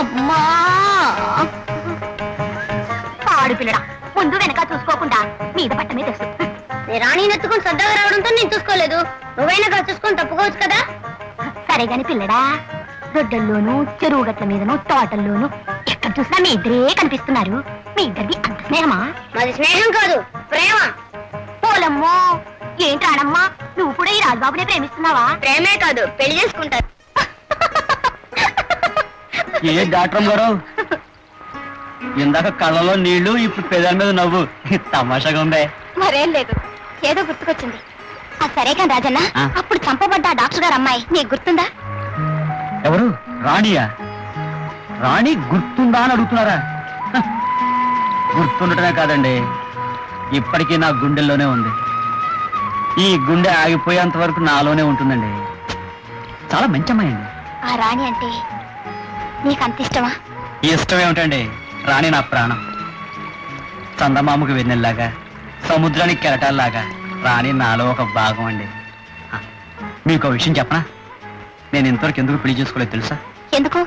అమ్మా, ఆడపిల్లడా, ముందు వెనక చూసుకోకుండా మీద పట్ట మీద తెలుసు. రాణి నెత్తుకుని సర్దాగా రావడంతో నేను చూసుకోలేదు. నువ్వైనా చూసుకొని తప్పుకోవచ్చు కదా. సరే గాని పిల్లడా, దొడ్డల్లోనూ చెరువు గట్ల మీదను తోటల్లోనూ ఎక్కడ చూసినా మీ ఇద్దరే కనిపిస్తున్నారు. మీ ఇద్దరిది అంత స్నేహమా? మాది స్నేహం కాదు, ప్రేమ. పోలమ్మో, ఏంటి రాడమ్మా, నువ్వు కూడా ఈ రాజబాబునే ప్రేమిస్తున్నావా? ప్రేమే కాదు, పెళ్లి చేసుకుంటారు. ఏ డాక్టర్ గారు, ఇందాక కళ్ళలో నీళ్లు, ఇప్పుడు పెదాల మీద నవ్వు. తమాషాగా ఉందే. మరేం లేదు, ఏదో గుర్తుకొచ్చింది. సరే కానీ రాజన్న, అప్పుడు చంపబడ్డ డాక్టర్ గారు అమ్మాయి నీకు గుర్తుందా? ఎవరు? రాణియా? రాణి గుర్తుందా అని అడుగుతున్నారా? గుర్తుండటమే కాదండి, ఇప్పటికీ నా గుండెల్లోనే ఉంది. ఈ గుండె ఆగిపోయేంత వరకు నాలోనే ఉంటుందండి. చాలా మంచి అమ్మాయి అండి. ఆ రాణి అంటే నీకు అంత ఇష్టమా? ఇష్టం ఏమిటండి, రాణి నా ప్రాణం. చందమామకు వెన్నెల్లాగా, సముద్రానికి కెరటాల్లాగా రాణి నాలో ఒక భాగం అండి. మీకు విషయం చెప్పనా? నేను ఇంతవరకు ఎందుకు పెళ్లి చేసుకోలేదు తెలుసా? ఎందుకు?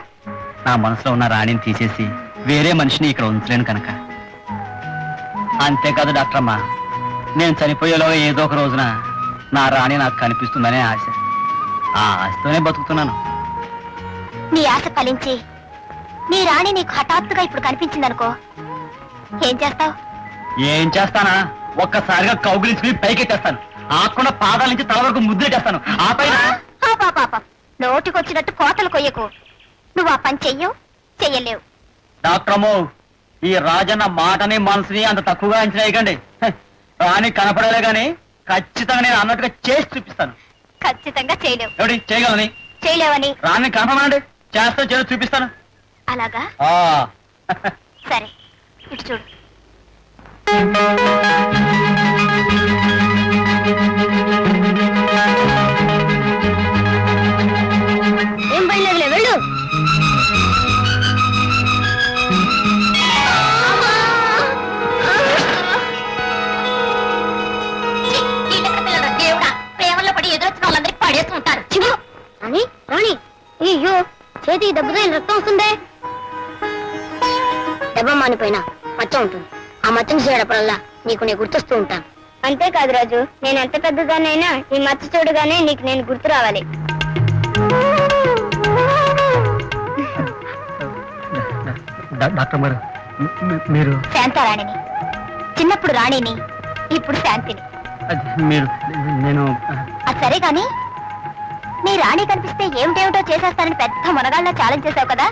నా మనసులో ఉన్న రాణిని తీసేసి వేరే మనిషిని ఇక్కడ ఉంచలేను కనుక. అంతేకాదు డాక్టర్ అమ్మా, నేను చనిపోయేలోగా ఏదో ఒక రోజున నా రాణి నాకు కనిపిస్తుందనే ఆశ. ఆ ఆశతోనే బతుకుతున్నాను. నీ ఆశ ఫలించి నీ రాణి నీకు హఠాత్తుగా ఇప్పుడు కనిపించిందనుకో, ఏం చేస్తావు? ఏం చేస్తానా? ఒక్కసారిగా కౌగిలించుకుని పైకెత్తేస్తాను. ఆకుండా పాదాల నుంచి తల వరకు ముద్దులెట్టేస్తాను. ఆ పైన పాప నోటికొచ్చినట్టు కోతలు కొయ్యకు. నువ్వు ఆ పని చెయ్యలేవు. డాక్టర్ అమ్మో, ఈ రాజన్న మాటని మనసుని అంత తక్కువగా అంచనా వేయకండి. రాణి కనపడలే గాని ఖచ్చితంగా నేను అన్నట్టుగా చేసి చూపిస్తాను. ఖచ్చితంగా చేయలేవు. ఎవడి చేయగలని? చేయలేవని. రాణి కనపడమండి, చేస్తా చేసి చూపిస్తాను. అలాగా? సరే, ఇటు చూడు. ఏం బయలుదేరలే, వెళ్ళు. దేవుడా, ప్రేమలో పడి ఎదురొచ్చిన వాళ్ళందరికీ పడేస్తుంటారు. అని రాణి, అయ్యో చేతికి దెబ్బతో రక్తం వస్తుందే. దెబ్బ మానిపోయినా మచ్చ ఉంటుంది. ఆ మచ్చను చేయడప్పుడల్లా నీకు నేను గుర్తొస్తూ ఉంటాను. అంతేకాదు రాజు, నేను ఎంత పెద్దదానైనా ఈ మచ్చ చూడగానే నీకు నేను గుర్తు రావాలి. డాక్టర్ గారు, మీరు శాంతారాణిని. చిన్నప్పుడు రాణిని, ఇప్పుడు శాంతిని. మీరు నేను అది సరే కాని, నీ రాణి కనిపిస్తే ఏమిటేమిటో చేసేస్తానని పెద్ద మునగాళ్ళ ఛాలెంజ్ చేసావు కదా,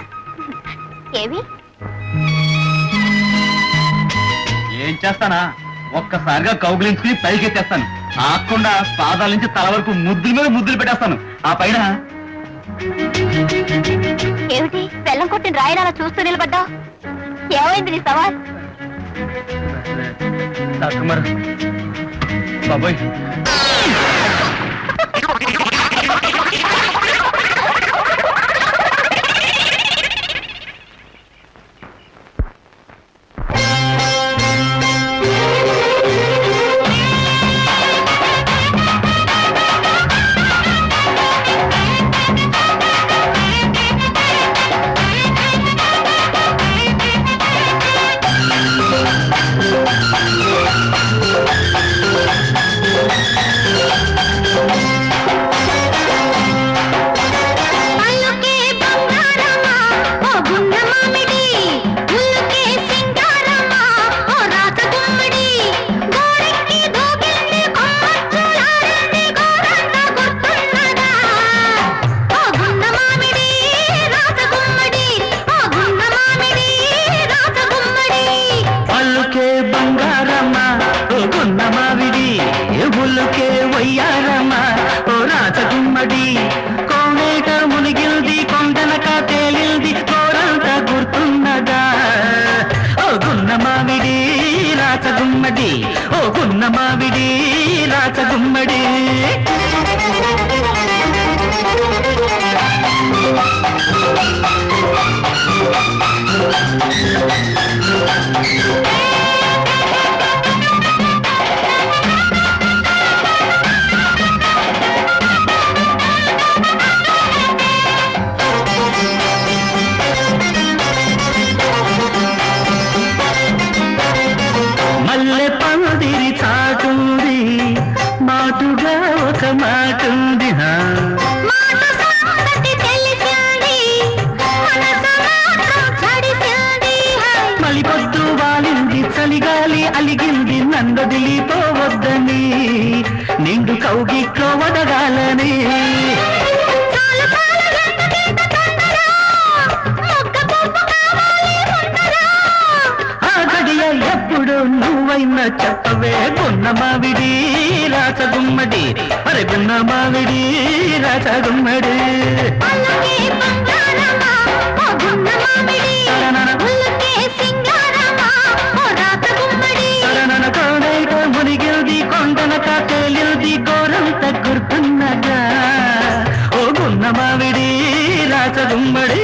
ఏవి? ఏం చేస్తానా? ఒక్కసారిగా కౌగిలించుకుని పైకెత్తేస్తాను. ఆకుండా పాదాల నుంచి తల వరకు ముద్దుల మీద ముద్దులు పెట్టేస్తాను. ఆ పైన ఏమిటి బెల్లం కొట్టిన రాయనాలా చూస్తూ నిలబడ్డావు? ఏమైంది నీ సవాల్? డాక్టర్ గారు, బాబోయ్, రాచగుమ్మడి, ఓ గున్న మావిడి రాచగుమ్మడి. మల్లె పందిరి చాటుంది, మాటుగా ఒక మాటుంది. మలిపొద్దు వాలింది, చలిగాలి అలిగింది, నందదిలిపోవద్దని, నిండు కౌగిట్లో వదగాలని. ఎప్పుడు నువ్వైనా చెప్పవే గున్న మావిడి రాచగుమ్మడి, అరే గున్న మావిడి రాచగుమ్మడి. కోడైక మునిగిల్ది, కొండనక తేలిల్ది, గోరంత గుర్తున్నదా, ఓ గున్న మావిడి రాచగుమ్మడి.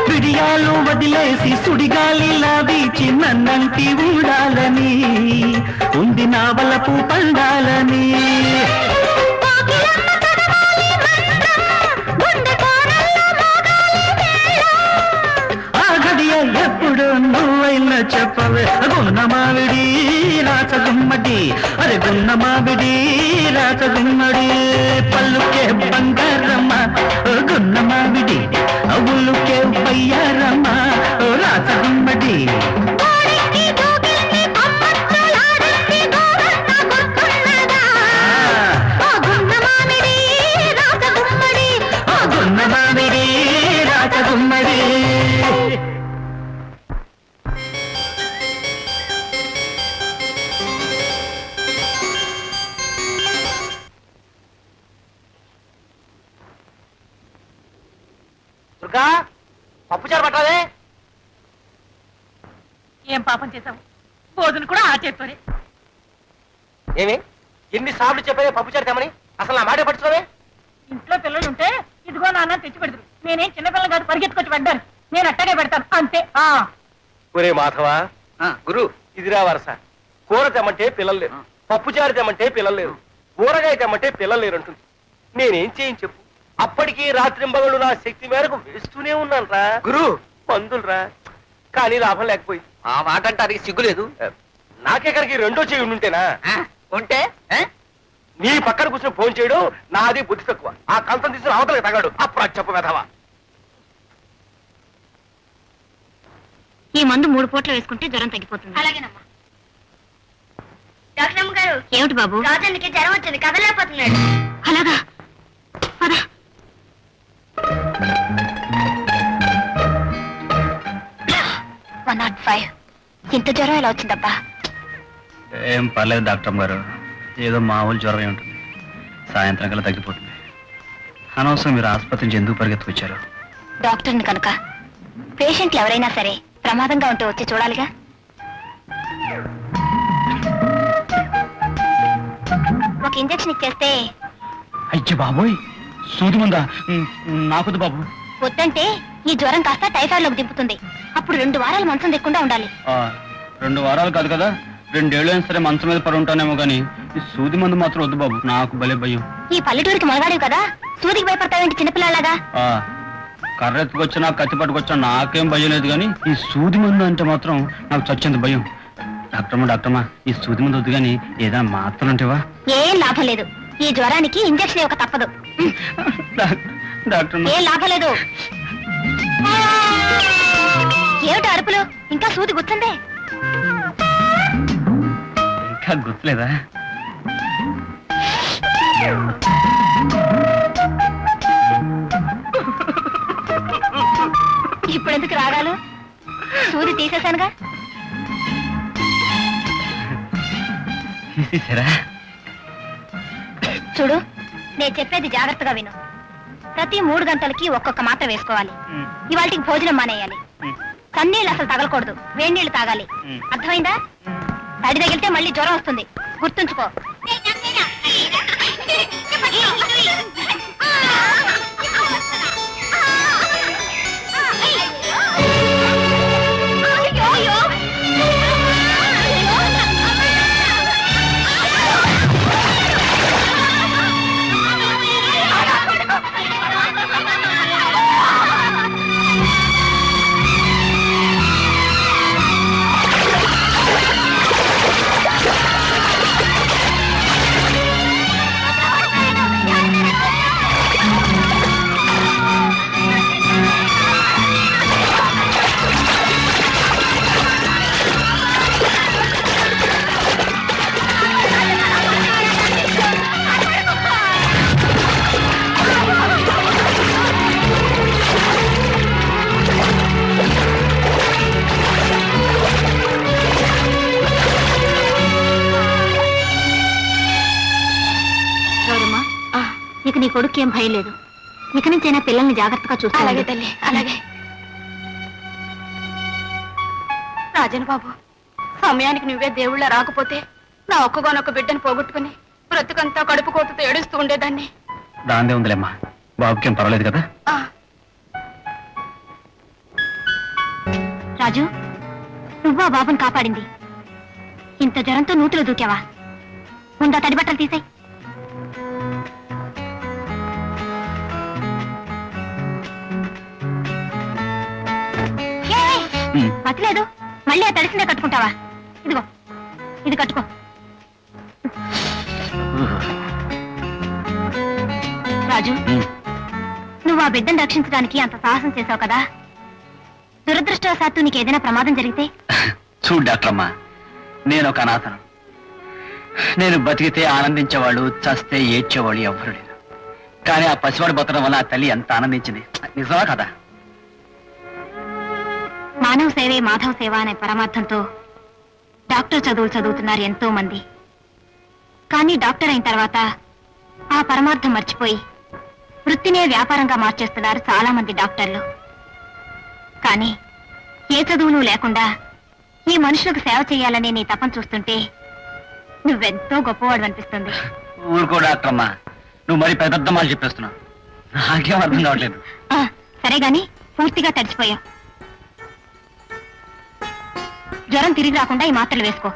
విడియాలు వదిలేసి సుడిగాలిలా వీచి నన్నంటి ఉండాలని ఉంది నా వలపు పండాలని ఎప్పుడు నువ్వైనా చెప్పవే గున్న మావిడి రాచగుమ్మడి అరే గున్న మావిడి రాచగుమ్మడి పళ్ళుకే బంగారమ్మ గున్న మావిడి అవులుకే పయ్యారమ్మ రాచగుమ్మడి గున్న మావిడి రాచగుమ్మడి. దుర్గా పప్పుచారు పట్టాలే. ఏం పాపం చేశావు? భోజనం కూడా ఆ చేత్తోనే. ఏమి ఎన్నిసార్లు చెప్పే పప్పుచారు తెమ్మని? అసలు నా మాట పట్టుకోవే. ఇంట్లో పిల్లలు ఉంటే ఇదిగో నాన్న తెచ్చి పెడతారు. నేనేం చిన్నపిల్లలు కాదు పరిగెత్తుకొచ్చి పడ్డాను. నేను అట్టగే పెడతాను అంతే. ఒరే మాధవా, గురు ఇదిరా వరస. కూర తెమ్మంటే పిల్లలు లేరు, పప్పుచారు తెమ్మంటే పిల్లలు లేరు, ఊరగాయ తెమ్మంటే పిల్లలు లేరు అంటుంది. నేనేం చేయని చెప్పు? అప్పటికి రాత్రింబగళ్ళు నా శక్తి మేరకు వేస్తూనే ఉన్నాను రా గురు, మందులు రా. కానీ లాభం లేకపోయింది. ఆ మాట అంటే అది సిగ్గులేదు. నాకెక్కడికి రెండో చేయి ఉంటేనా ఉంటే నీ పక్కన కూర్చొని ఫోన్ చేయడం నాది బుద్ధి తక్కువ. ఆ కంతం తీసుకుని అవతలకి తగాడు. అప్పుడు అది చెప్పు వెధవా. ఈ మందు 3 పూటలు వేసుకుంటే జ్వరం తగ్గిపోతుంది. అలాగేనమ్మా. డాక్టర్ గారు, ఏమిటి బాబు? రాజన్నికి జ్వరం వచ్చింది, కదలేకపోతున్నాడు. అలాగా పద. 105. ఇంత జ్వరం ఎలా వచ్చిందబ్బా? ఏం పర్లేదు డాక్టర్ గారు, ఏదో మామూలు జ్వరం ఉంటుంది, సాయంత్రం కల్లా తగ్గిపోతుంది. అనవసరం మీరు ఆసుపత్రి నుంచి ఎందుకు పరిగెత్తుకొచ్చారు? డాక్టర్ని కనుక పేషెంట్లు ఎవరైనా సరే ప్రమాదంగా ఉంటే వచ్చి చూడాలిగా. ఒక ఇంజెక్షన్ ఇచ్చేస్తే. అయ్యో బాబోయ్, సూది ముందా? నాకొద్దు బాబు. వద్దంటే ఈ జ్వరం కాస్త టైఫాయిడ్లోకి దింపుతుంది. అప్పుడు 2 వారాలు మంచం దిక్కుండా ఉండాలి. 2 వారాలు కాదు కదా, 2 ఏళ్ళైనా సరే మంచం మీద పడి ఉంటానేమో కానీ ఈ సూది మందు మాత్రం వద్దు బాబు, నాకు భలే భయం. ఈ పల్లెటూరికి మొదలాడివి కదా, సూదికి భయపడతావేంటి చిన్నపిల్లలాగా? కర్రెత్తుకొచ్చినా కత్తి పట్టుకొచ్చినా నాకేం భయం లేదు, కానీ ఈ సూది మందు అంటే మాత్రం నాకు చచ్చేంత భయం. డాక్టర్మా ఈ సూది మందు వద్దు కానీ ఏదైనా మాత్రం అంటేవా? ఏం లాభం లేదు, ఈ జ్వరానికి ఇంజెక్షన్ ఇవ్వక తప్పదు. డాక్టర్ ఏం లాభం లేదు. ఏమిటి అరుపులు? ఇంకా సూది గుర్తుందే? ఇంకా గుర్తులేదా? ఇప్పుడు ఎందుకు రాగాలు? సూది తీసేశానుగా. తీసేశారా? చూడు, నేను చెప్పేది జాగ్రత్తగా విను. ప్రతి 3 గంటలకి ఒక్కొక్క మాత్ర వేసుకోవాలి. ఇవాళకి భోజనం మానేయాలి. సన్నీళ్ళు అసలు తగలకూడదు, వేడి నీళ్లు తాగాలి. అర్థమైందా? తడి తగిలితే మళ్ళీ జ్వరం వస్తుంది, గుర్తుంచుకో. ఇక నీ కొడుకు ఏం భయం లేదు. ఇక నుంచైనా పిల్లల్ని జాగ్రత్తగా చూస్తా. అలాగే తల్లి, అలాగే. రాజన్ బాబు, సమయానికి నువ్వే దేవుళ్ళ రాకపోతే నా ఒక్కగానొక్క బిడ్డను పోగొట్టుకుని బ్రతుకంతా కడుపు కోతతో ఏడుస్తూ ఉండేదాన్ని. దాందే ఉందిలేమ్మా, బాబుకేం పర్వాలేదు కదా. రాజు, నువ్వా బాబుని కాపాడింది? ఇంత జ్వరంతో నూతులు దూకావా? ముందా తడి బట్టలు తీసాయి. మతిలేదు, మళ్ళీ ఆ తడిసిందే కట్టుకుంటావా? ఇదిగో ఇది కట్టుకో. రాజు, నువ్వు ఆ బిడ్డను రక్షించడానికి అంత సాహసం చేశావు కదా, దురదృష్టవశాత్తు నీకు ఏదైనా ప్రమాదం జరిగితే? చూడు డాక్టరమ్మా, నేను ఒక అనాథను. నేను బతికితే ఆనందించేవాళ్ళు, చస్తే ఏడ్చేవాళ్ళు ఎవ్వరు లేరు. కానీ ఆ పసివాడు బతకడం వల్ల ఆ తల్లి ఎంత ఆనందించింది. నిజమా కదా? మానవ సేవే మాధవ సేవ అనే పరమార్థంతో డాక్టర్ చదువులు చదువుతున్నారు ఎంతో మంది. కానీ డాక్టర్ అయిన తర్వాత ఆ పరమార్థం మర్చిపోయి వృత్తినే వ్యాపారంగా మార్చేస్తున్నారు చాలా మంది డాక్టర్లు. కానీ ఏ చదువులు లేకుండా ఈ మనుషులకు సేవ చేయాలనే నీ తపన చూస్తుంటే నువ్వెంతో గొప్పవాడు అనిపిస్తుంది. ఊరుకో డాక్టరమ్మా, నువ్వు మరి పెద్ద మాలు చెప్పేస్తున్నావు. నాకేం అర్థం కావట్లేదు. సరే గాని పూర్తిగా తడిచిపోయావు. జ్వరం తిరిగి రాకుండా ఈ మాత్రలు వేసుకో.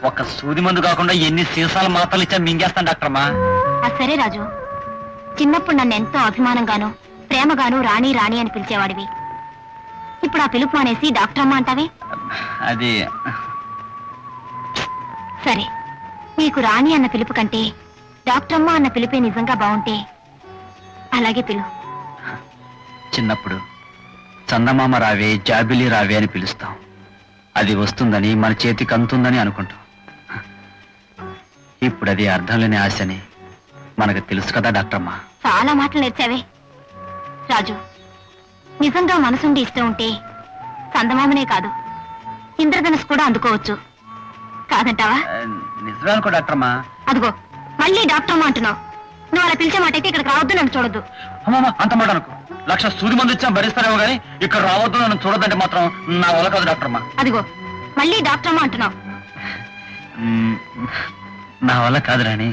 ఒక సూది మందు కాకుండా ఎన్ని సీసాల మాత్రలు ఇచ్చా మింగేస్తాను డాక్టరమ్మా. సరే రాజు, చిన్నప్పుడు నన్ను ఎంతో అభిమానంగాను ప్రేమగాను రాణి రాణి అని పిలిచేవాడివి. ఇప్పుడు ఆ పిలుపు మానేసి డాక్టర్ అమ్మ అంటావే? అది సరే, నీకు రాణి అన్న పిలుపు కంటే డాక్టర్ అమ్మ అన్న పిలిపే నిజంగా బాగుంటే అలాగే పిలువు. చిన్నప్పుడు చందమామ రావే, జాబిలి రావే అని పిలుస్తాం. అది వస్తుందని, మన చేతికి అందుతుందని అనుకుంటాం. ఇప్పుడు అది అర్థం లేని ఆశని మనకు తెలుసు కదా డాక్టరమ్మా. చాలా మాటలు నేర్చావే రాజు. నిజంగా మనసుండి ఇష్టం ఉంటే చందమామనే కాదు, ఇంద్రధనుసు కూడా అందుకోవచ్చు. కాదంటావా? నిజమే అనుకో డాక్టరమ్మా. అదిగో మళ్ళీ డాక్టర్ అమ్మ అంటున్నావు. నువ్వు అలా పిలిచే మాట అయితే ఇక్కడికి రావద్దు, నన్ను చూడొద్దు. అమ్మమ్మ, అంత మాట అనుకో. 1,00,000 సూది మంది ఇచ్చా భరిస్తారేమో కానీ ఇక్కడ రావద్దు, నన్ను చూడొద్దంటే మాత్రం నా వల్ల కాదు డాక్టరమ్మా. అదిగో మళ్ళీ డాక్టర్ అమ్మ అంటున్నావు. నా వల్ల కాదు రాణి.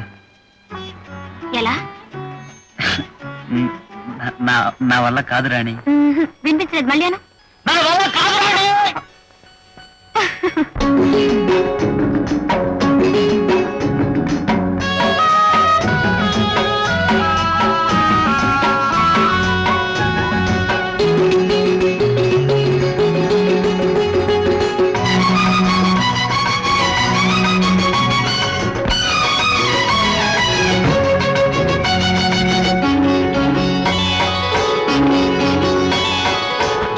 ఎలా? నా వల్ల కాదు రాణి. వినిపించలేదు, మళ్ళీ అను. నా వల్ల కాదు రాణి.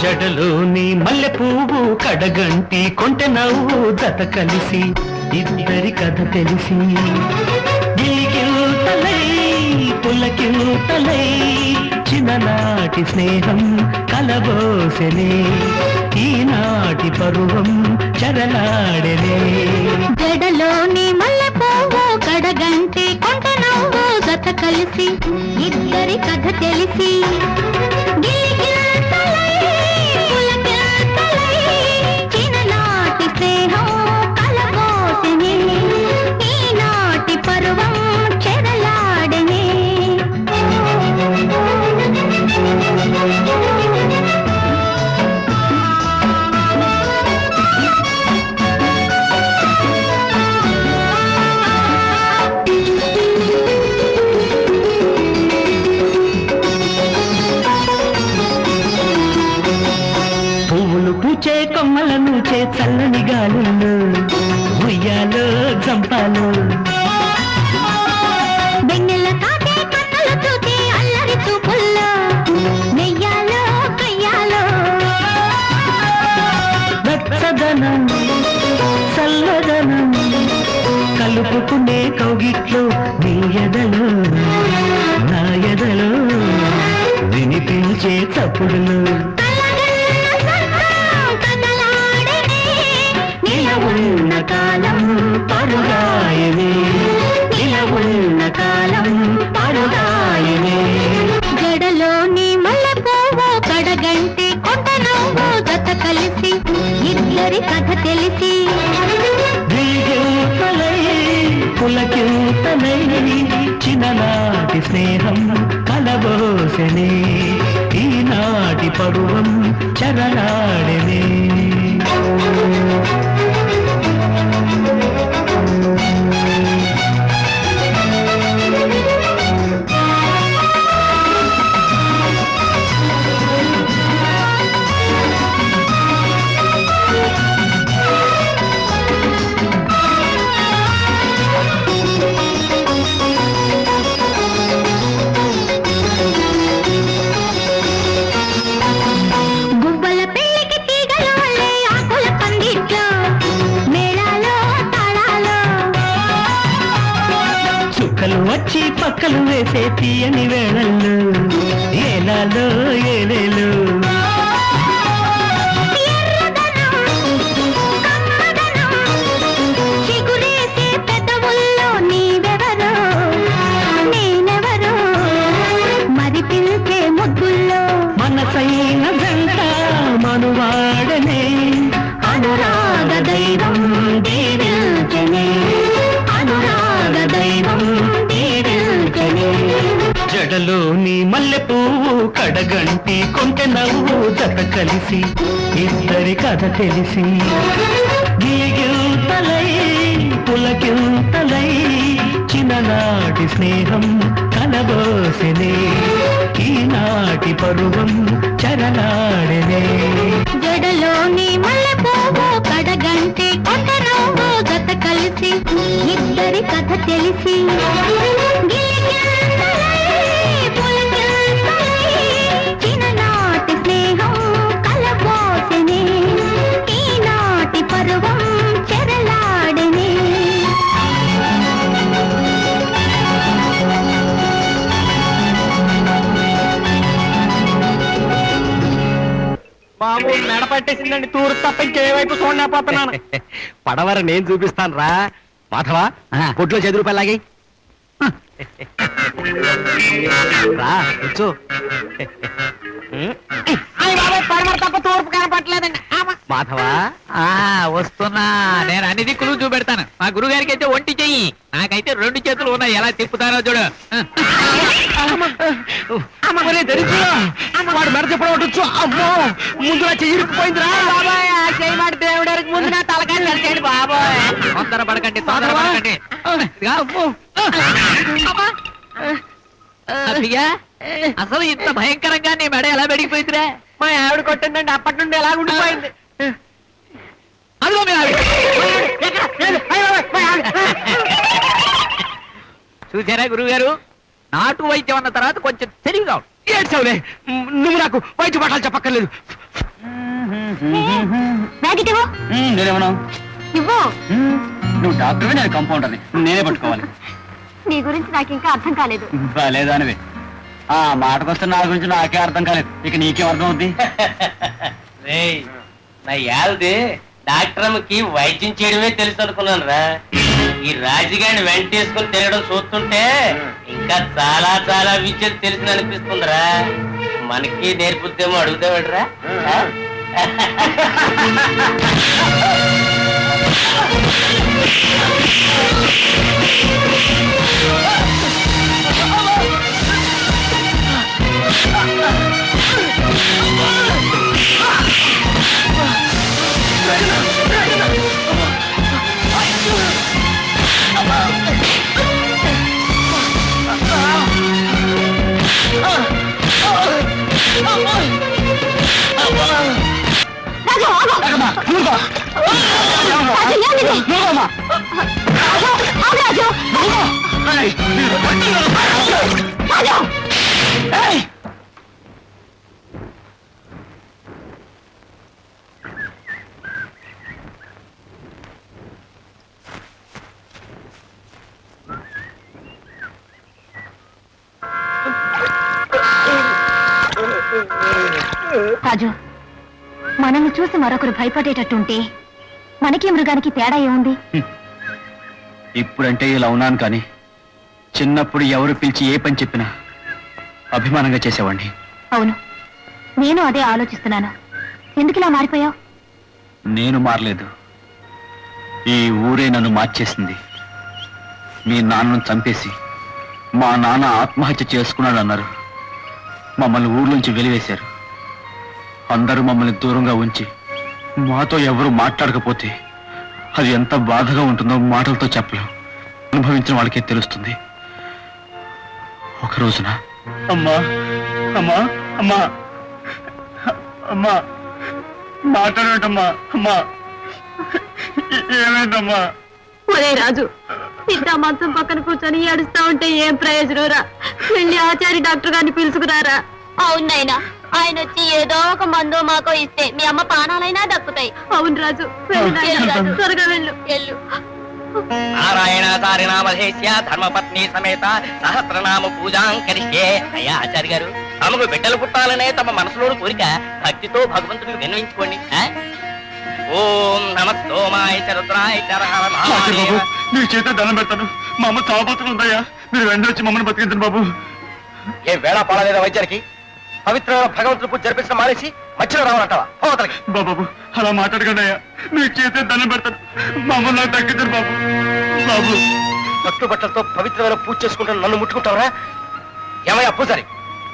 జడలోని మల్లె పువ్వు కడగంటి కొంటె నవ్వు జత కలిసి ఇద్దరి కథ తెలిసి గిలిగిల్తలై పులకిల్తలై చిన్ననాటి స్నేహం కలబోసెనే, ఈనాటి పరువం చెరలాడెనే. జడలోని మల్లె పువ్వు కడగంటి కొంటె నవ్వు జత కలిసి ఇద్దరి కథ తెలిసి కొమ్మలను చే చల్లని గాలులు ఉయ్యాలో జంపాలు బెన్నెల కాటే కథలు చూసి అల్లరి చూపుల్లో నెయ్యాలో కయ్యాలో వెచ్చదనం చల్లదనం కలుపుకునే కౌగిట్లో నీ ఎదలో నా ఎదలో వినిపించే చప్పుడులు నిలవున్న కాలం పరుగాయనే, నిలవున్న కాలం పరుగాయనే. జడలోని మల్లె పువ్వు కడగంటి కొంట నవ్వు జత కలిసి ఇద్దరి కథ తెలిసి గిలిగిల్తలై పులకిల్తలై గిలిగింతలై చిన్ననాటి స్నేహం కలబోసెనే ఈనాటి పరువం చరణాడనే వచ్చి పక్కలు వేసే తీయని వేళల్లో ఏలాలో ఏలేలు చిగురేసే పెదవుల్లో నీవెవరో నేనెవరో మరి పిలిచే ముద్దుల్లో మనసైన జంట మనువాడనే అనురాగ దైవం దీవించనే అనురాగ దైవం జడలోని మల్లె పువ్వు కడగంటి కొంటె నవ్వు జత కలిసి ఇద్దరి కథ తెలిసి గిలిగింతలై పులకింతలై చిన్ననాటి స్నేహం కలబోసెనే ఈనాటి పరువం చరణాడనే జడలోని మల్లె పువ్వు కడగంటి కొంటె నవ్వు జత కలిసి ఇద్దరి కథ తెలిసి చిన్ననాటి స్నేహం కలబోసెనే ఈనాటి పరువం చెరలాడనే బాబు మెడ పట్టేసిందండి తూరు తప్ప ఇంకేవైపు చూడలేకపోతున్నాను. పడవర నేను చూపిస్తాను రా మాధవా. పొట్లో 10 రూపాయలు లాగి రా కూర్చో. పడమర తప్ప తూర్పు కనపట్లేదండి. మాధవా వస్తున్నా. నేను అన్ని దిక్కులు చూపెడతాను. మా గురువు గారికి అయితే ఒంటి చెయ్యి, నాకైతే 2 చేతులు ఉన్నాయి. ఎలా తిప్పుతానో చూడు. వాడు మెడ చెప్పడం ఉండొచ్చు. అమ్మో ముందు చెయ్యిపోయిందిరా బాబాయ్ ఆ చేయమాట దేవుడానికి ముందు నా తలకాయ కలిసాడు బాబాయ్. తొందర పడకండి, తొందర పడకండి. అబ్బిగా, అసలు ఇంత భయంకరంగా నీ మెడ ఎలా పెరిగిపోయిందిరా? మా ఆవిడ కొట్టిందండి, అప్పటి నుండి ఎలా ఉండిపోయింది. అదిగో మీ ఆవిడ. చూసారా గురువు గారు, నాటు వైద్యం అన్న తర్వాత కొంచెం తెలివిగా ఉంది. ఏడ్చావులే, నువ్వు నాకు వైద్య పాఠాలు చెప్పక్కర్లేదు. నేనేమన్నా ఇవ్వు. నువ్వు డాక్టర్వి, నేను కంపౌండర్ని, నేనే పట్టుకోవాలి. నీ గురించి నాకు ఇంకా అర్థం కాలేదు. బాలేదానివే. ఆ మాటకొస్తే నా గురించి నాకే అర్థం కాలేదు, ఇక నీకేం అర్థం అవుద్ది? నా యాల్ది డాక్టర్ అమ్మకి వైద్యం చేయడమే తెలుసు అనుకున్నాను రా. ఈ రాజుగాడిని వెంటేసుకుని తిరగడం చూస్తుంటే ఇంకా చాలా చాలా విషయాలు తెలిసి అనిపిస్తుందిరా. మనకి నేర్పుద్దేమో అడుగుతావాడురా. రాజు, మనల్ని చూసి మరొకరు భయపడేటట్టుంటే మనకి మృగానికి తేడా ఏముంది? ఇప్పుడంటే ఇలా ఉన్నాను, కానీ చిన్నప్పుడు ఎవరు పిలిచి ఏ పని చెప్పినా అభిమానంగా చేసేవాడిని. అవును, నేను అదే ఆలోచిస్తున్నాను. ఎందుకు ఇలా మారిపోయావు? నేను మారలేదు, ఈ ఊరే నన్ను మార్చేసింది. మీ నాన్నను చంపేసి మా నాన్న ఆత్మహత్య చేసుకున్నాడు అన్నారు. మమ్మల్ని ఊర్లోంచి వెలివేశారు. అందరూ మమ్మల్ని దూరంగా ఉంచి మాతో ఎవరు మాట్లాడకపోతే అది ఎంత బాధగా ఉంటుందో మాటలతో చెప్పలేం. అనుభవించిన వాళ్ళకే తెలుస్తుంది. ఒక రోజున అమ్మా అమ్మా అమ్మా అమ్మా మాట్లాడటమ్మా అమ్మా ఏమైందమ్మా? ఒరే రాజు, ఇంత మంచం పక్కన కూర్చొని ఏడుస్తా ఉంటే ఏం ప్రయోజనం రా? వెళ్ళి ఆచారి డాక్టర్ గారిని పిలుచుకురారా. అవునైనా ఆయన వచ్చి ఏదో ఒక మందో మాకో ఇస్తే మీ అమ్మ పానాలైనా దక్కుతాయి. అవును రాజు, త్వరగా వెళ్ళు. నారాయణ సారినామధేశ్య ధర్మపత్ని సమేత సహస్రనామ పూజాం కరిష్యే. అయ్యా ఆచార్య గారు, తమకు బిడ్డలు పుట్టాలనే తమ మనసులోని కోరిక భక్తితో భగవంతుడికి విన్నవించుకోండి. ఓం నమస్తోమాయ రుద్రాయ బాబు, నీ చేత దండం పెడతాను. మా అమ్మ చావబోతుందయ్యా, మీరు వెంటనే వచ్చి మమ్మల్ని బతికించండి బాబు. ఏ వేళ పాడలేదా వైద్యానికి? పవిత్రమైన భగవంతుడు పూజ జరిపించడం మానేసి మధ్యలో రావాలంటావా? బాబు అలా మాట్లాడకండి అయ్యా, నీ చేత దండం పెడతాను. మమ్మల్ని నాకు తగ్గించండి బాబు. బాబు కట్టుబట్టలతో పవిత్రమైన పూజ చేసుకుంటాను, నన్ను ముట్టుకుంటావరా? ఏమయ్యా పూజారి,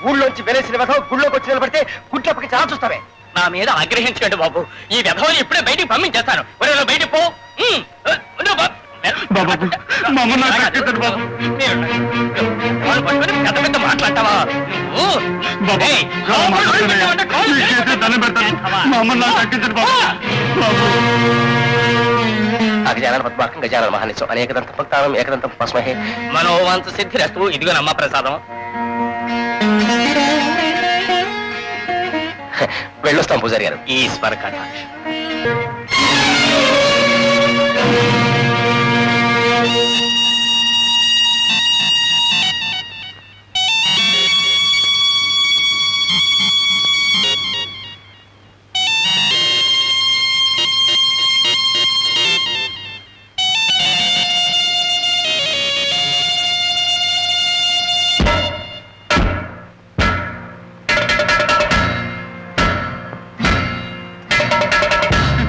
ఊళ్ళోంచి వెలేసిన వెధవ గుళ్ళోకి వచ్చి నిలబడితే గుడ్లప్పకి చాలా చూస్తావే. నా మీద ఆగ్రహించండి బాబు, ఈ వెధవని ఇప్పుడే బయటికి పంపించేస్తాను. బయటికి పో. బాబు మమ్మల్ని నాకు తగ్గించండి బాబు. పెద్ద పెద్ద మాట్లాడతావా బాబు? నీ చేత దండం పెడతాను. మమ్మల్ని నాకు తగ్గించండి బాబు. బాబు అగజానన పద్మార్కం గజానన మహానిత్యం అనేకదంత భక్తానం ఏకదంతం పస్మహే మనోవాంఛ సిద్ధిరస్తు. ఇదిగో నమ్మ ప్రసాదం. వెళ్ళొస్తాం పూజారి గారు. ఈశ్వర కటాక్ష.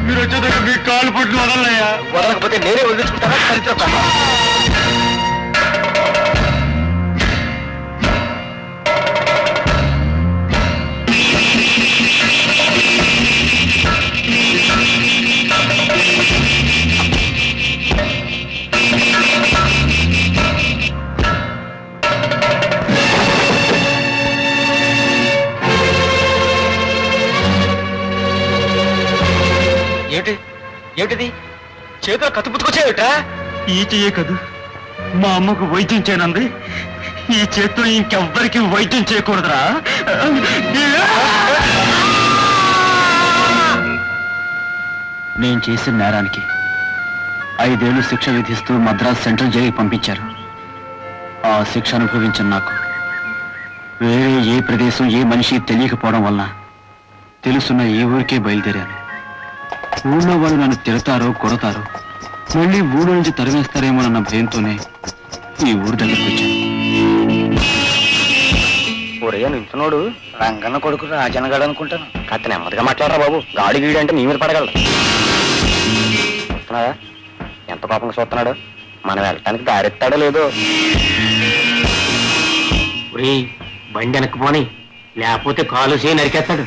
మీరు వచ్చేదాకా మీ కాలు పుట్టిన వదలయ్యా. వదలకపోతే నేనే వదిలించుకుంటారా? చరిత్ర ఏమిటిది? చేతులు కత్తిపుచ్చుకొచ్చేవిటా? ఈ చెయ్యే కదూ మా అమ్మకు వైద్యం చేయనంది. ఈ చేతితో ఇంకెవ్వరికి వైద్యం చేయకూడదురా. నేను చేసిన నేరానికి 5 ఏళ్లు శిక్ష విధిస్తూ మద్రాస్ సెంట్రల్ జైలుకి పంపించారు. ఆ శిక్ష అనుభవించిన నాకు వేరే ఏ ప్రదేశం ఏ మనిషి తెలియకపోవడం వలన తెలుసున్న ఈ ఊరికే బయలుదేరాను. ఊళ్ళో వాళ్ళు నన్ను తిడతారో కొడతారో, మళ్ళీ ఊళ్ళో నుంచి తరిమేస్తారేమోనన్న భయంతోనే ఈ ఊరు దగ్గరికి వచ్చాను. ఒరే నించున్నాడు రంగన్న కొడుకు రాజనగాడు అనుకుంటాను. కాస్త నెమ్మదిగా మాట్లాడరా బాబు, గాడి గీడు అంటే నీ మీద పడగలడు. చూస్తున్నాడా ఎంత పాపంగా చూస్తున్నాడు? మనం వెళ్ళటానికి దారెత్తాడో లేదో. బండి వెనక్కిపోని, లేకపోతే కాలు చేయి నరికేస్తాడు.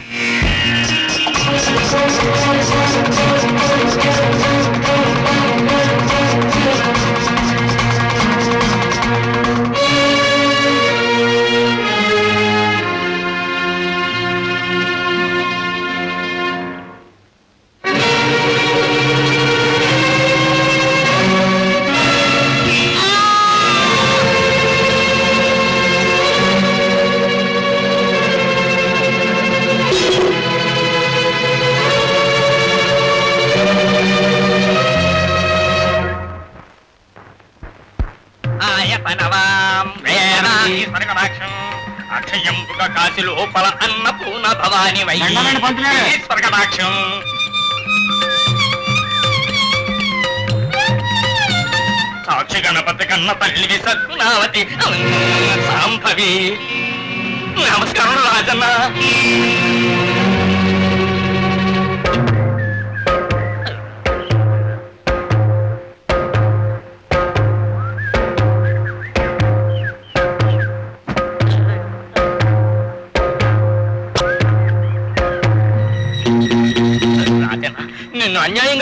అక్షయంబుగ కాశి లోపల అన్నపూర్ణ భవాని వైస్వర్గదాక్షం. సాక్షి గణపతి కన్న తల్లి సత్నావతి సాంభవి. నమస్కారం రాజన్న.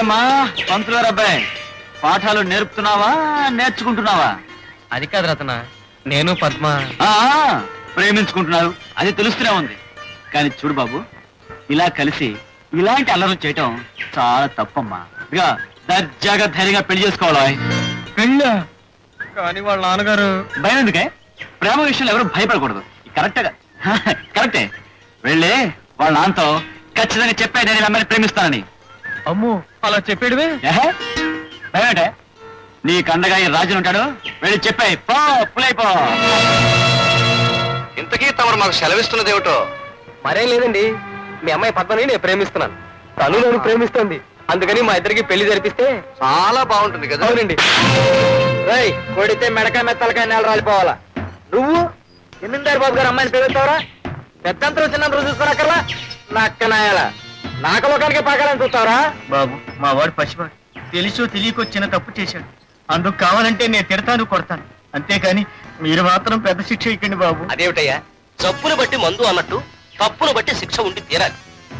ఏమా పంతులు గారు అబ్బాయి పాఠాలు నేర్పుతున్నావా నేర్చుకుంటున్నావా? అది కాదు రతన, నేను పద్మ ప్రేమించుకుంటున్నారు అది తెలుస్తూనే ఉంది. కానీ చూడు బాబు, ఇలా కలిసి ఇలాంటి అల్లరం చేయటం చాలా తప్పమ్మా. ఇక దర్జాగా ధైర్యంగా పెళ్లి చేసుకోవాలి. పెళ్ళా? కానీ వాళ్ళ నాన్నగారు. భయం ఎందుకే? ప్రేమ విషయంలో ఎవరు భయపడకూడదు. కరెక్టే. వెళ్ళి వాళ్ళ నాన్నతో ఖచ్చితంగా చెప్పే నేను అమ్మాయిని ప్రేమిస్తానని. అమ్మో, అలా చెప్పేడువే. భయమేంటే? నీ కండగా ఈ రాజును ఉంటాడు, వెళ్ళి చెప్పాయి పో పులైపో. ఇంతకీ తమరు మాకు సెలవిస్తున్నది ఏమిటో? మరేం లేదండి, మీ అమ్మాయి పద్మని నేను ప్రేమిస్తున్నాను, తను నన్ను ప్రేమిస్తుంది. అందుకని మా ఇద్దరికి పెళ్లి జరిపిస్తే చాలా బాగుంటుంది కదా. అవునండి. కొడితే మెడకాయ మీద తలకాయ నేల రాలిపోవాలా. నువ్వు జమీందారు బాబు గారు అమ్మాయిని ప్రేమిస్తావరా? పెద్దంతరం చిన్నంతరం చూసుకోనక్కర్లా. నక్కనాయాల నాకలోకానికి పాకాలని చూస్తావరా? బాబు, మా వాడు పసివాడు, తెలుసో తెలియకో చిన్న తప్పు చేశాడు. అందుకు కావాలంటే నేను తిడతాను, కొడతాను. అంతేకాని మీరు మాత్రం పెద్ద శిక్ష ఇవ్వండి బాబు. అదేమిటయ్యా, జబ్బును బట్టి మందు అన్నట్టు తప్పును బట్టి శిక్ష ఉండి తీరాలి.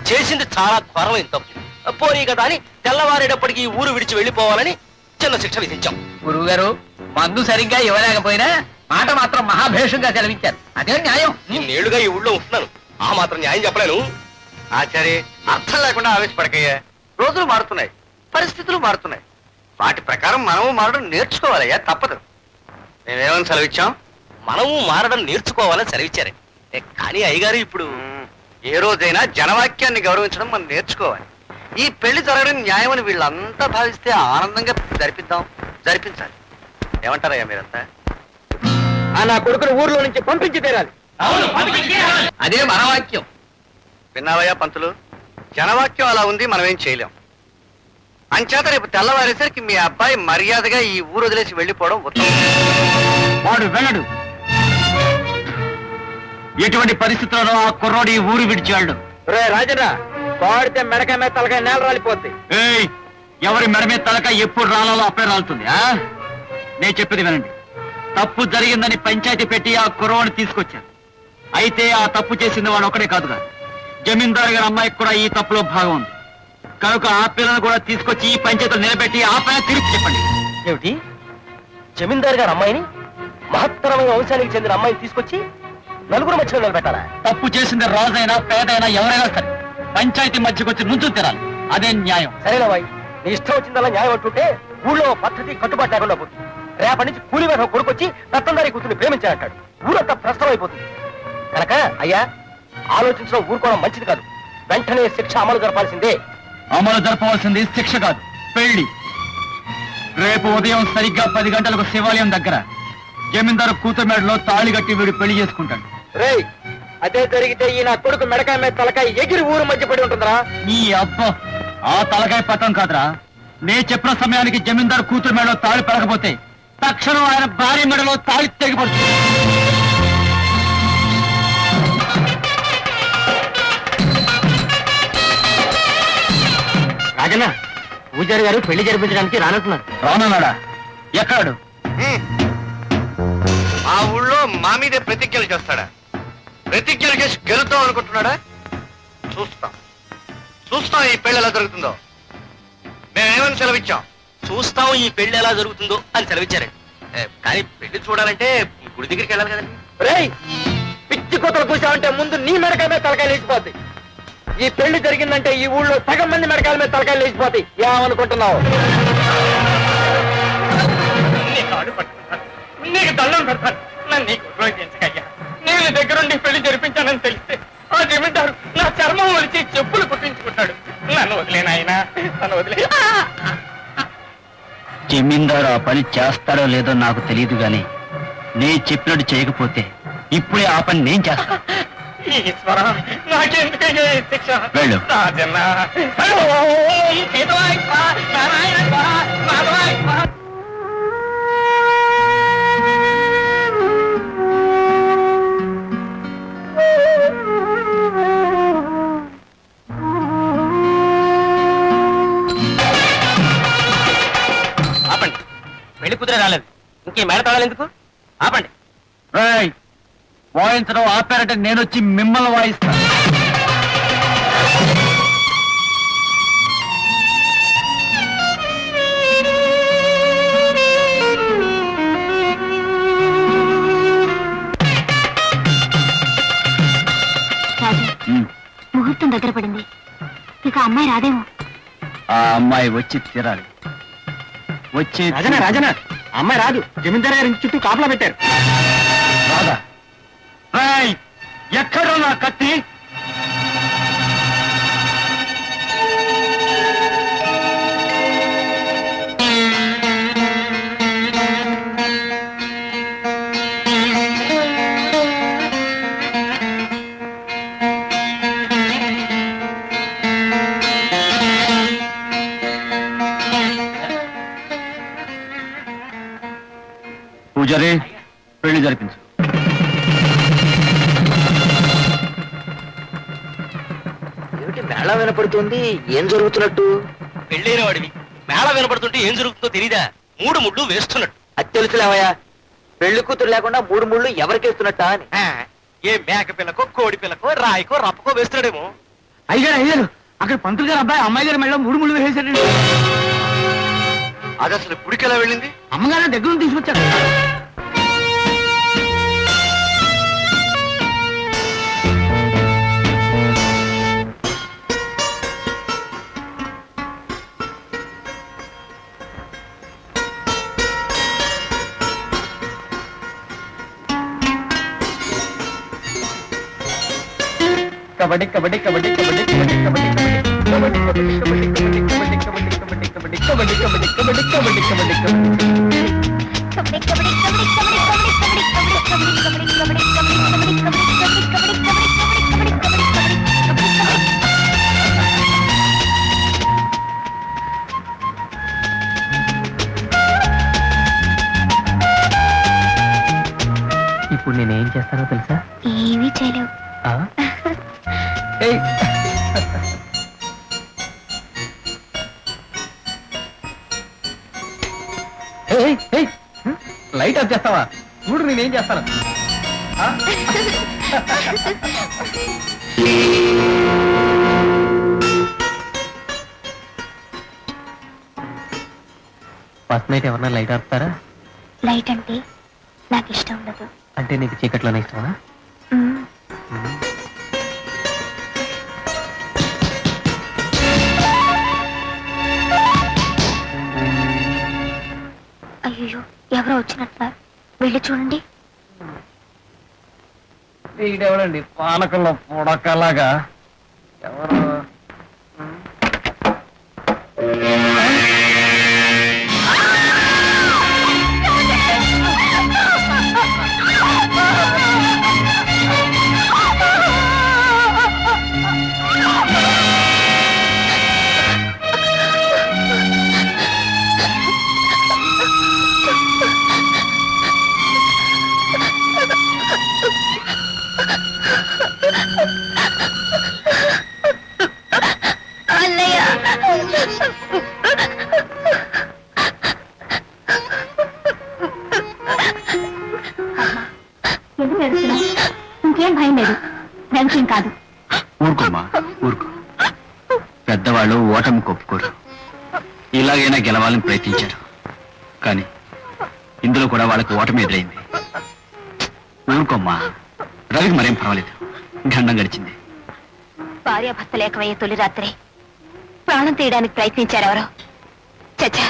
చేసింది చాలా ఘోరమైన తప్పు, పోనీ కదా అని తెల్లవారేటప్పటికి ఊరు విడిచి వెళ్ళిపోవాలని చిన్న శిక్ష విధించాం. గురువు గారు, మందు సరిగ్గా ఇవ్వలేకపోయినా మాట మాత్రం మహాభేషంగా సెలవిచ్చారు. అదే న్యాయం. నేళ్లుగా ఈ ఊళ్ళో ఉంటున్నాను, ఆ మాత్రం న్యాయం చెప్పలేను. ఆచార్య, అర్థం లేకుండా ఆవేశపడకయ్యా. రోజులు మారుతున్నాయి, పరిస్థితులు మారుతున్నాయి. వాటి ప్రకారం మనము మారడం నేర్చుకోవాలయ్యా, తప్పదు. మేమేమని సెలవిచ్చాం? మనము మారడం నేర్చుకోవాలని సెలవిచ్చారే. కానీ అయ్యగారు ఇప్పుడు ఏ రోజైనా జనవాక్యాన్ని గౌరవించడం మనం నేర్చుకోవాలి. ఈ పెళ్లి జరగడం న్యాయమని వీళ్ళంతా భావిస్తే ఆనందంగా జరిపించాలి. ఏమంటారయ్యా మీరంతా? నా కొడుకును ఊర్లో నుంచి పంపించి తీరాలి. అదే మన వాక్యం. విన్నావయ్యా పంతులు, జనవాక్యం అలా ఉంది, మనమేం చేయలేం. అంచేత రేపు తెల్లవారేసరికి మీ అబ్బాయి మర్యాదగా ఈ ఊరు వదిలేసి వెళ్ళిపోవడం ఉత్తమం. వాడు వెళ్ళడు. ఎటువంటి పరిస్థితుల్లో ఆ కుర్రోడు ఈ ఊరు విడిచాడు. రే రాజన్న, కోడితే మెడకాయ మీద తలకాయ నేల రాలిపోద్ది. ఏయ్, ఎవరి మెడ మీద తలకాయ ఎప్పుడు రాలాలో అప్పుడే రాలుతుంది. నేను చెప్పేది వినండి. తప్పు జరిగిందని పంచాయతీ పెట్టి ఆ కుర్రోడిని తీసుకొచ్చారు. అయితే ఆ తప్పు చేసింది వాడు ఒకడే కాదుగా, జమీందారు గారి అమ్మాయికి కూడా ఈ తప్పులో భాగం ఉంది. కనుక ఆ పిల్లను కూడా తీసుకొచ్చి ఈ పంచాయతీలో నిలబెట్టి ఆ పైన తిరిగి చెప్పండి. ఏమిటి, జమీందారు గారు అమ్మాయిని, మహత్తరమైన వంశానికి చెందిన అమ్మాయిని తీసుకొచ్చి నలుగురు మధ్యలో నిలబెట్టాలా? తప్పు చేసింది రాజైనా పేదైనా ఎవరైనా సరే పంచాయతీ మధ్యకు వచ్చి ముందు తిరాలి. అదే న్యాయం. సరేనా బాయ్, నీ ఇష్టం వచ్చిందలా న్యాయం అంటుంటే ఊళ్ళో పద్ధతి కట్టుబాటు లేకుండా పోతుంది. రేపటి నుంచి కూలి వేట కొడుకొచ్చి రత్నందారి కూతుర్ని ప్రేమించాలంటాడు. ఊరంతా ప్రశ్న అయిపోతుంది. కనుక అయ్యా, ఆలోచించడం ఊరుకోవడం మంచిది కాదు. వెంటనే శిక్ష అమలు జరపాల్సిందే. అమలు జరపవలసింది శిక్ష కాదు, పెళ్లి. రేపు ఉదయం సరిగ్గా 10 గంటలకు శివాలయం దగ్గర జమీందారు కూతురు మేడలో తాళి కట్టి వీడు పెళ్లి చేసుకుంటాడు. రేయ్, అదే జరిగితే ఈ నా కొడుకు మెడకాయ మీద తలకాయ ఎగిరి ఊరు మధ్య పడి ఉంటుందిరా. ఈ అబ్బో, ఆ తలకాయ పట్టం కాదురా. నే చెప్పిన సమయానికి జమీందారు కూతురు మేడలో తాళి పెరగపోతే తక్షణం ఆయన భార్య మెడలో తాళి తెగిపడుతుంది. రాజన్న, పూజారి గారు పెళ్లి జరిపించడానికి రానంటున్నారు. రానన్నాడా? ఎక్కడాడు? మా ఊళ్ళో మా మీదే ప్రతిజ్ఞలు చేస్తాడా? ప్రతిజ్ఞలు చేసి గెలుద్దాం అనుకుంటున్నాడా? చూస్తాం ఈ పెళ్లి ఎలా జరుగుతుందో. మేమేమని సెలవిచ్చాం? చూస్తాం ఈ పెళ్లి ఎలా జరుగుతుందో అని సెలవిచ్చారండి. కానీ పెళ్లి చూడాలంటే గుడి దగ్గరికి వెళ్ళాలి కదండి. రేయ్, పిచ్చి కూతలు కూసావంటే ముందు నీ మెడకాయ మీద తలకాయ లేచిపోద్ది. ఈ పెళ్లి జరిగిందంటే ఈ ఊళ్ళో సగం మంది మెడకాయల మీద తలకాయ లేచిపోతాయి. ఏమనుకుంటున్నావు? నీకు దండం పెడతాను, నన్ను నీకు ఉపయోగించకయ్యా. నేను దగ్గరుండి పెళ్లి జరిపించానని తెలిస్తే ఆ జమీందారు నా చర్మం ఒలిచి చెప్పులు కుట్టించుకుంటాడు. నన్ను వదిలేనాయనా, నన్ను వదిలే. జమీందారు ఆ పని చేస్తాడో లేదో నాకు తెలియదు గాని నే చెప్పినట్టు చేయకపోతే ఇప్పుడే ఆ పని నేను చేస్తా. ఈశ్వర, నాకెందుకయ్యా ఈ శిక్ష? వెళ్ళు. రాజన్న, నారాయణ, ఇంకే మేడతాళాలు ఎందుకు? ఆపండి. వాయించడం ఆపారంటే నేను వచ్చి మిమ్మల్ని వాయిస్తాను. ముహూర్తం దగ్గర పడింది, ఇక అమ్మాయి రాదేమో. ఆ అమ్మాయి వచ్చి తీరాలి. వచ్చి రాజనా అమ్మాయి రాదు. జమీందారు గారి చుట్టూ కాపలా పెట్టారు. రాదా? ఎక్కడ నా కత్తి? పూజారి, పెళ్లి జరిపించు. ఏమిటి మేళ వినపడుతుంది? ఏం జరుగుతున్నట్టు? పెళ్ళైన వాడివి మేళ వినపడుతుంటే ఏం జరుగుతుందో తెలీదా? 3 ముళ్ళు వేస్తున్నట్టు. అది తెలుసులేవయ్యా. పెళ్లి కూతురు లేకుండా 3 ముళ్ళు ఎవరికేస్తున్నట్టా అని. ఏ మేక పిల్లకో కోడి పిల్లకో రాయికో రప్పకో వేస్తున్నాడేమో. అయ్యారు అక్కడ పంతులు గారు అబ్బాయి అమ్మాయి గారి మెడలో 3 ముళ్ళు వేసాడండి. అది అసలు గుడికి ఎలా వెళ్ళింది? అమ్మగారు దగ్గర నుంచి తీసుకొచ్చారు. కబడ్డీ కబడ్డీ కబడ్డీ కబడ్డీ కబడ్డీ కబడ్డీ కబడ్డీ కబడ్డీ కబడ్డీ కబడ్డీ కబడ్డీ కబడ్డీ కబడ్డీ కబడ్డీ కబడ్డీ కబడ్డీ కబడ్డీ ఇప్పుడు నేనేం చేస్తానో తెలుసా? ఏమీ చేయలేవు. లైట్ ఆఫ్ చేస్తావా? చూడు నేనేం చేస్తాను. ఫస్ట్ నైట్ ఎవరన్నా లైట్ ఆపుతారా? లైట్ అంటే నాకు ఇష్టం ఉండదు. అంటే నీకు చీకట్లోనే ఇష్టమా? అయ్యో, ఎవరో వచ్చినట్టున్నారు, వెళ్ళి చూడండి. వీడెవడండి పానకంలో పొడకలాగా? ఎవరు? ఇంకేం భయం లేదు, టెన్షన్ కాదు. ఊరుకోమ్మా, ఊరుకో. పెద్దవాళ్ళు ఓటమి ఒప్పుకోరు. ఇలాగైనా గెలవాలని ప్రయత్నించారు, కానీ ఇందులో కూడా వాళ్ళకి ఓటమి ఎదురైంది. ఊరుకోమ్మా, రవికి మరేం పర్వాలేదు, గండం గడిచింది. భార్యాభర్తలు ఏకమయ్యే తొలి రాత్రి ప్రాణం తీయడానికి ప్రయత్నించారు ఎవరో. చచ్చా,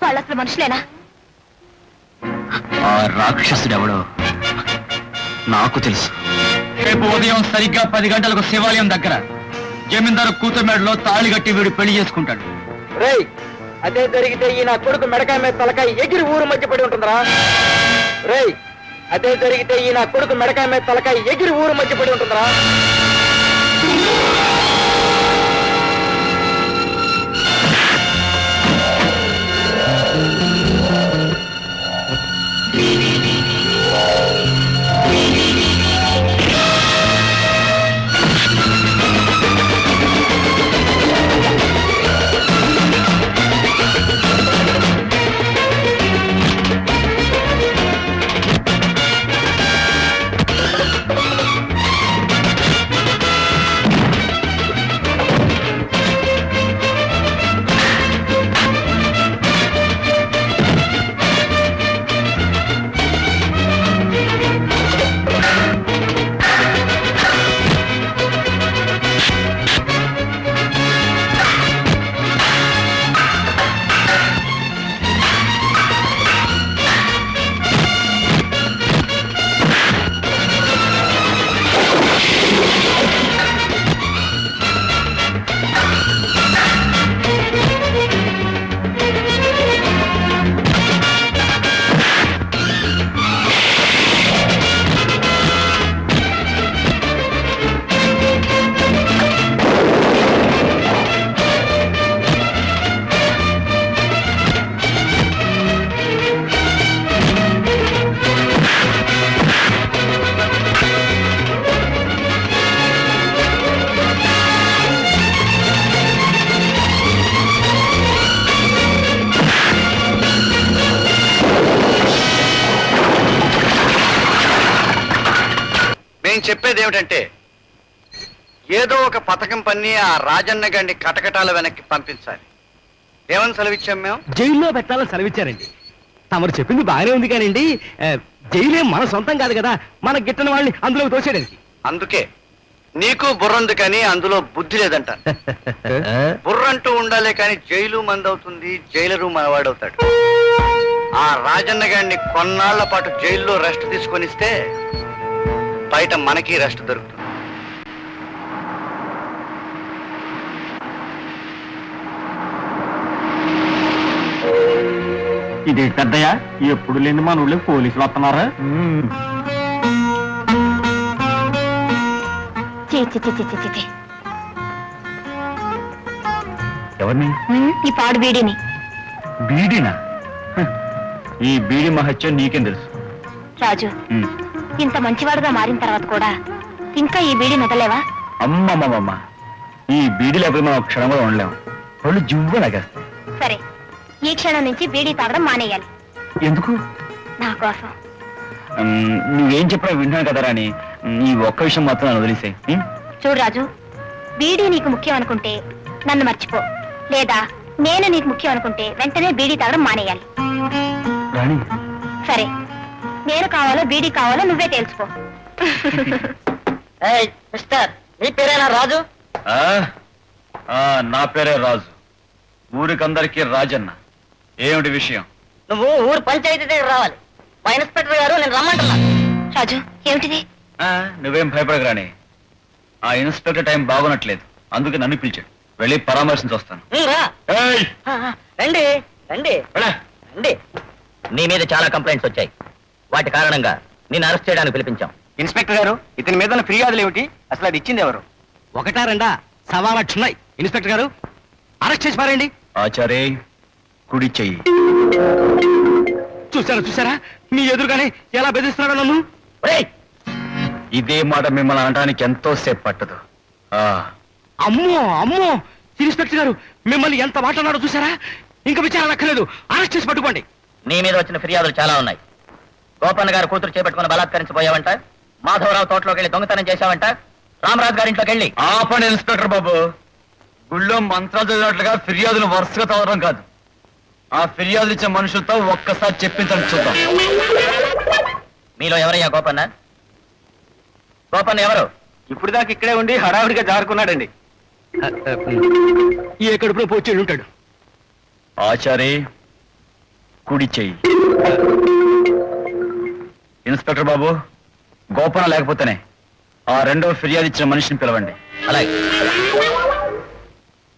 వాళ్ళు అసలు మనుషులేనా? ఆ రాక్షసుడెవడో నాకు తెలుసు. రేపు ఉదయం సరిగ్గా 10 గంటలకు శివాలయం దగ్గర జమీందారు కూతురు మెడలో తాళి కట్టి వీడు పెళ్లి చేసుకుంటాడు. రేయ్, అదే జరిగితే ఈ నా కొడుకు మెడకాయ మీద తలకాయ ఎగిరి ఊరు మధ్య పడి ఉంటుందిరా. రేయ్, అదే జరిగితే ఈ నా కొడుకు మెడకాయ మీద తలకాయ ఎగిరి ఊరు మధ్య పడి ఉంటుందిరా. మేము చెప్పేది ఏమిటంటే ఏదో ఒక పథకం పన్ని ఆ రాజన్న గారిని కటకటాల వెనక్కి పంపించాలి. ఏమని సెలవిచ్చాం మేము? జైల్లో పెట్టాలని సెలవిచ్చారండి. తమరు చెప్పింది బాగానే ఉంది కానండి, జైలే మన సొంతం కాదు కదా, మన గిట్టని వాళ్ళని అందులోకి తోసేయడానికి. అందుకే నీకు బుర్రంది కానీ అందులో బుద్ధి లేదంట. బుర్రంటూ ఉండాలే కానీ జైలు మందవుతుంది, జైలరు మనవాడవుతాడు. ఆ రాజన్న గారిని కొన్నాళ్ల పాటు జైల్లో రెస్ట్ తీసుకొనిస్తే బయట మనకి రెస్ట్ దొరుకుతుంది. ఇది పెద్దయ్య, ఎప్పుడు లేని మన ఊళ్ళో పోలీసులు వస్తున్నారా? ఎవరిని? ఈ పాడు బీడీని. బీడీనా? ఈ బీడీ మహత్యం నీకేం తెలుసు? రాజు, ఇంత మంచివాడుగా మారిన తర్వాత కూడా ఇంకా ఈ బీడీ నదలేవా? అమ్మమ్మమ్మ, ఈ బీడీ లేకపోతే మనం క్షణం కూడా ఉండలేము. వాళ్ళు జువ్వ లాగేస్తాయి. సరే, ఈ క్షణం నుంచి బీడీ తాగడం మానేయాలి. ఎందుకు? నా కోసం. నువ్వేం చెప్పినా వింటాను కదా రాని, ఈ ఒక్క విషయం మాత్రం నన్ను వదిలేసాయి. చూడు రాజు, బీడీ నీకు ముఖ్యం అనుకుంటే నన్ను మర్చిపో, లేదా నేను నీకు ముఖ్యం అనుకుంటే వెంటనే బీడీ తాగడం మానేయాలి. రాణి, సరే, నేను కావాలో బీడీ కావాలో నువ్వే తెలుసుకో. మిస్టర్, నీ పేరేనా రాజు? నా పేరే రాజు, ఊరికందరికీ రాజన్న. ఏమిటి విషయం? నువ్వు ఊరు పంచాయతీ దగ్గర రావాలి. మా ఇన్స్పెక్టర్ గారు నేను రమ్మంటున్నా. రాజు, ఏమిటిది? నువ్వేం భయపడగరాని, ఆ ఇన్స్పెక్టర్ టైం బాగున్నట్లేదు, అందుకే నన్ను పిలిచాడు. వెళ్ళి పరామర్శించి వస్తాను. రండి రండి రండి. నీ మీద చాలా కంప్లైంట్స్ వచ్చాయి. వాటి కారణంగా నిన్ను అరెస్ట్ చేయడానికి పిలిపించాం. ఇన్స్పెక్టర్ గారు, ఇతని మీద ఫిర్యాదులు ఏమిటి? అసలు అది ఇచ్చింది ఎవరు? ఒకటా రెండా? 1.25 ఉన్నాయి. ఇన్స్పెక్టర్ గారు, అరెస్ట్ చేసి పారండి. ఆచారే, కుడి చెయ్యి. చూసారా మీ ఎదురుగానే ఎలా బెదిరిస్తున్నాడో నన్ను. ఇదే మాట మిమ్మల్ని అనడానికి ఎంతో సేపు పట్టదు. అమ్మో అమ్మో, ఇన్స్పెక్టర్ గారు మిమ్మల్ని ఎంత మాట్లాడాడో చూసారా? ఇంకా విచారణ అక్కర్లేదు, అరెస్ట్ చేసి పట్టుకోండి. నీ మీద వచ్చిన ఫిర్యాదులు చాలా ఉన్నాయి. గోపన్న గారు కూతురు చేపట్టుకుని బలాత్కరించబోయావంట, మాధవరావు తోటలోకి వెళ్ళి దొంగతనం చేశావంట, రామరాజు గారింట్లోకి వెళ్ళి. ఆపండి ఇన్స్పెక్టర్ బాబు, గుళ్ళో మంత్రాలు చదివినట్లుగా ఫిర్యాదులు వరుసగా చదవడం కాదు. ఆ ఫిర్యాదులు ఇచ్చే మనుషులతో ఒక్కసారి చెప్పించండి చూద్దాం. మీలో ఎవరయ్యా గోపన్న? గోపన్న ఎవరు? ఇప్పుడు దాకా ఇక్కడే ఉండి హడావుడిగా జారుకున్నాడండి. ఏ కడుపులో పోచి ఉంటాడు. ఆచారి, కుడి చెయ్యి. ఇన్స్పెక్టర్ బాబు, గోపన లేకపోతేనే ఆ రెండో ఫిర్యాదు ఇచ్చిన మనిషిని పిలవండి. అలాగే.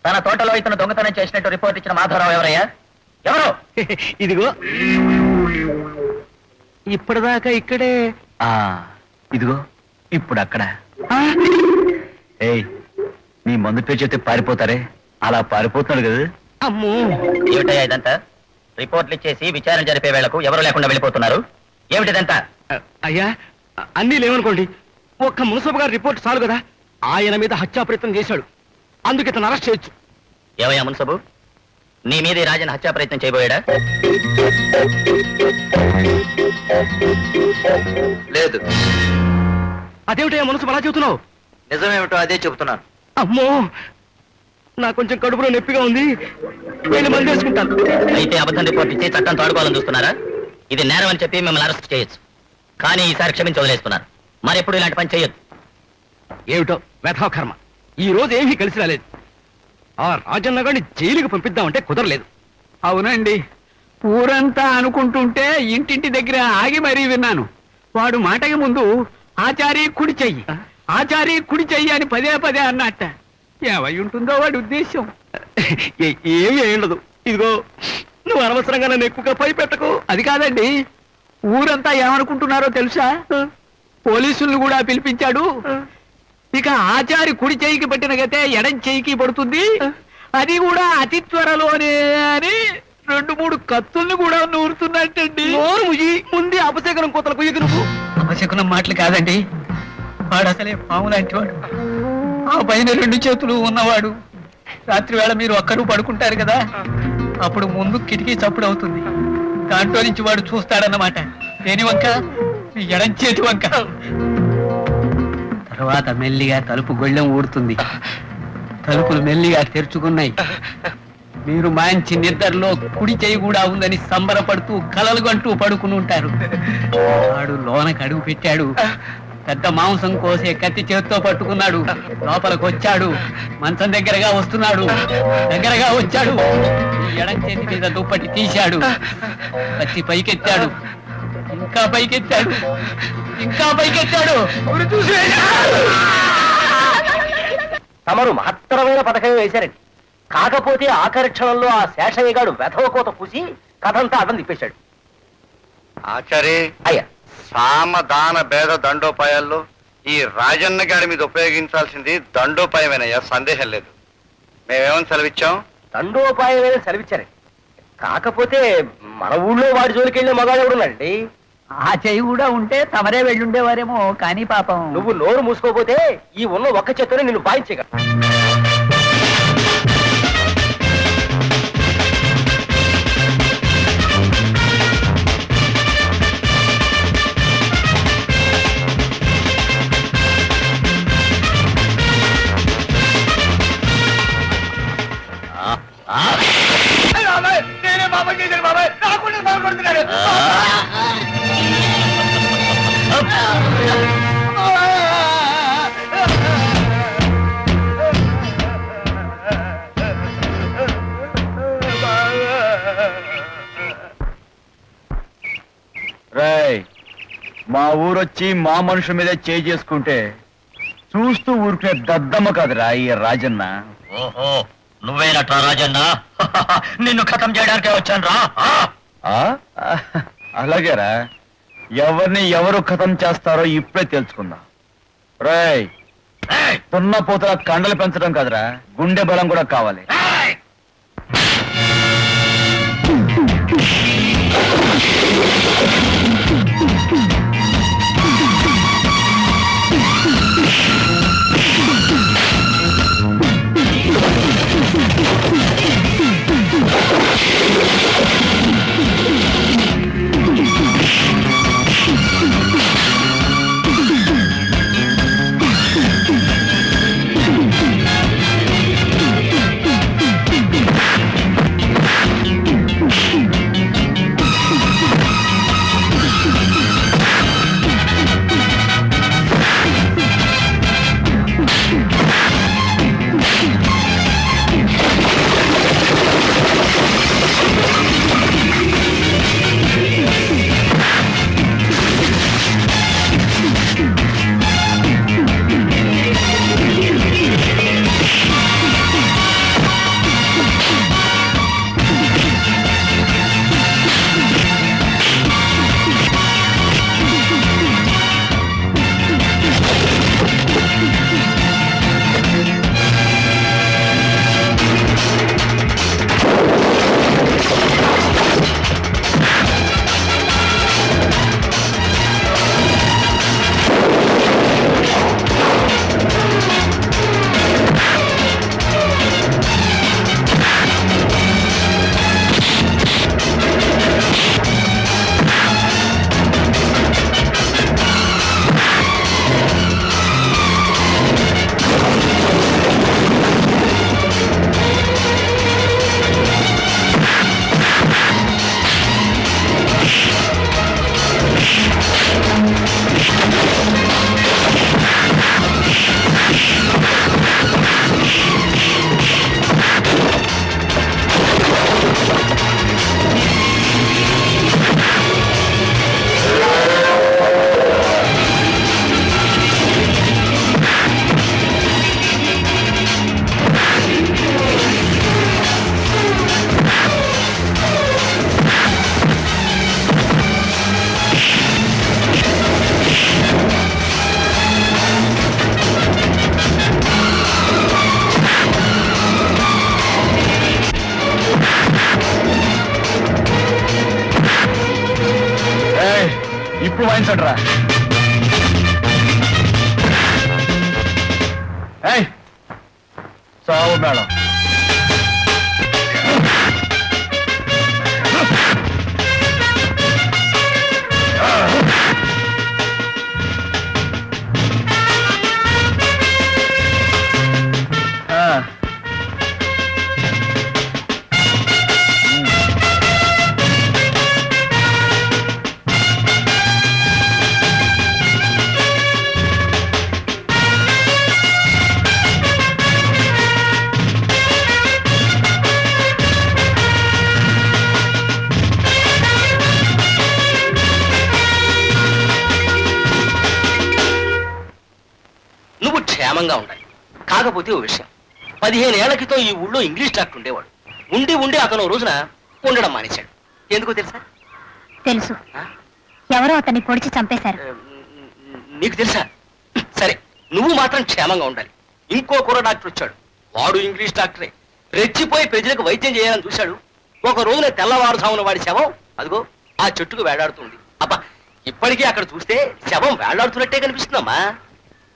తన తోటలో ఇతను దొంగతనం చేసినట్టు రిపోర్ట్ ఇచ్చిన మాధవరావు ఎవరయ్యా? ఎవరు? ఇదిగో, ఇప్పటిదాకా ఇక్కడే. ఇదిగో ఇప్పుడు అక్కడ. ఏయ్, నీ మందు పేరు చెప్తే పారిపోతారే, అలా పారిపోతున్నాడు కదా. అమ్మో, ఏమిటయ్యా ఇదంతా? రిపోర్ట్లు ఇచ్చేసి విచారణ జరిపే వేళకు ఎవరు లేకుండా వెళ్ళిపోతున్నారు. ఏమిటిదంతా? అయ్యా, అన్నీ లేవనుకోండి, ఒక్క మున్సబ్ గారి రిపోర్ట్ చాలు కదా. ఆయన మీద హత్యా ప్రయత్నం చేశాడు, అందుకే ఇతను అరెస్ట్ చేయొచ్చు. ఏవయ్యా మున్సబు, నీ మీద ఈ రాజన్ హత్యా ప్రయత్నం చేయబోయాడా? లేదు. అదేమిటయ్యా మున్సబ్ అలా చెబుతున్నావు? నిజమేమిటో అదే చెబుతున్నాను. అమ్మో, నాకు కొంచెం కడుపులో నొప్పిగా ఉంది, వెళ్ళి మంది వేసుకుంటాను. అయితే అబద్ధం రిపోర్ట్ ఇచ్చి చట్టం తోడుకోవాలని చూస్తున్నారా? ఇది నేరం అని చెప్పి మిమ్మల్ని అరెస్ట్ చేయొచ్చు, కానీ ఈసారి క్షమించి వదిలేస్తున్నారు. మరెప్పుడు ఇలాంటి పని చేయొద్దు. ఏమిటో వెధవ కర్మ, ఈ రోజు ఏమీ కలిసి రాలేదు. ఆ రాజన్న గారిని జైలుకి పంపిద్దామంటే కుదరలేదు. అవునండి, ఊరంతా అనుకుంటుంటే ఇంటింటి దగ్గర ఆగి మరీ విన్నాను. వాడు మాటకి ముందు ఆచారి కుడి చెయ్యి, ఆచారి కుడి చెయ్యి అని పదే పదే అన్నట్ట. ఏమై ఉంటుందో వాడి ఉద్దేశం. ఏమీ ఉండదు. ఇదిగో, నువ్వు అనవసరంగా నన్ను ఎక్కువగా పై పెట్టకు. అది కాదండి, ఊరంతా ఏమనుకుంటున్నారో తెలుసా? పోలీసుల్ని కూడా పిలిపించాడు. ఇక ఆచారి కుడి చెయ్యికి పట్టిన గతే ఎడం చెయ్యికి పడుతుంది, అది కూడా అతి త్వరలోనే అని 2-3 కత్తుల్ని కూడా నూరుతున్నట్టండి. ముందే అపశకనం కోతలు కొయ్యకు. నువ్వు అపశకునం మాటలు కాదండి, వాడు అసలే పాము లాంటి వాడు. ఆ పైన 2 చేతులు ఉన్నవాడు. రాత్రి వేళ మీరు ఒక్కరు పడుకుంటారు కదా, అప్పుడు ముందు కిటికీ చప్పుడు అవుతుంది. దాంట్లో నుంచి వాడు చూస్తాడన్నమాట. దేని వంక? ఎడం చేతి వంక. తర్వాత మెల్లిగా తలుపు గొళ్ళెం ఊడుతుంది. తలుపులు మెల్లిగా తెరుచుకున్నాయి. మీరు మంచి నిద్రలో కుడి చేయి కూడా ఉందని సంబరపడుతూ కలలు గంటూ పడుకుని ఉంటారు. వాడు లోనకి అడుగు పెట్టాడు. పెద్ద మాంసం కోసే కత్తి చేత్తో పట్టుకున్నాడు. లోపలికి వచ్చాడు. మంచం దగ్గరగా వస్తున్నాడు. దగ్గరగా వచ్చాడు. ఎడం చేతి మీద దుప్పటి తీశాడు. కత్తి పైకెత్తాడు. ఇంకా పైకెత్తాడు. ఇంకా పైకెత్తాడు. తమరు మహత్తరమైన పథకం వేశారండి. కాకపోతే ఆఖరి క్షణంలో ఆ శేషయ్య గాడు వెధవ కోత పూసి కథంతా అడ్డం తిప్పేశాడు. ఆచారి అయ్యా, సామదాన భేద దండోపాయాల్లో ఈ రాజన్న గారి మీద ఉపయోగించాల్సింది దండోపాయమేనయ్యా, సందేహం లేదు. మేమేమని సెలవిచ్చాం? దండోపాయమైన సెలవిచ్చారండి. కాకపోతే మన ఊళ్ళో వాడి జోలికి వెళ్ళిన మగాడు ఎవడున్నాడండి? ఆ చెయ్యి కూడా ఉంటే తమరే వెళ్ళుండేవారేమో. కానీ పాపం నువ్వు నోరు మూసుకోపోతే ఈ ఉన్న ఒక్క చేత్తోనే నిన్ను బాయించేగా. నేనే బాబాయ్ చేశాను బాబాయ్, నాకుండా బాగుపడుతున్నాడు. రేయ్, మా ఊరొచ్చి మా మనుషుల మీద చేయి చేసుకుంటే చూస్తూ ఊరుకునే దద్దమ్మ కాదురా ఈ రాజన్న. ఓహో, నువ్వేనట్రా రాజన్న? నిన్ను ఖతం చేయడానికే వచ్చాను రా. అలాగేరా, ఎవరిని ఎవరు ఖతం చేస్తారో ఇప్పుడే తెలుసుకుందాం. రేయ్, తున్నపోతల కండలు పెంచడం కాదురా, గుండె బలం కూడా కావాలి. ఇప్పుడు వాయించండిరా. చావు మేడం. నువ్వు క్షేమంగా ఉండాలి. కాకపోతే ఓ విషయం, 15 ఏళ్ల క్రితం ఈ ఊళ్ళో ఇంగ్లీష్ డాక్టర్ ఉండేవాడు. ఉండి ఉండి అతను రోజున ఉండడం మానేశాడు. ఎందుకో తెలుసా? తెలుసు. ఎవరో అతన్ని పొడిచి చంపేశారు. నీకు తెలుసా? సరే, నువ్వు మాత్రం క్షేమంగా ఉండాలి. ఇంకో కుర్ర డాక్టర్ వచ్చాడు. వాడు ఇంగ్లీష్ డాక్టరే. రెచ్చిపోయి ప్రజలకు వైద్యం చేయాలని చూశాడు. ఒక రోజున తెల్లవారుజామున వాడి శవం అదిగో ఆ చెట్టుకు వేలాడుతుంది. అబ్బా, ఇప్పటికీ అక్కడ చూస్తే శవం వేలాడుతున్నట్టే కనిపిస్తుందమ్మా.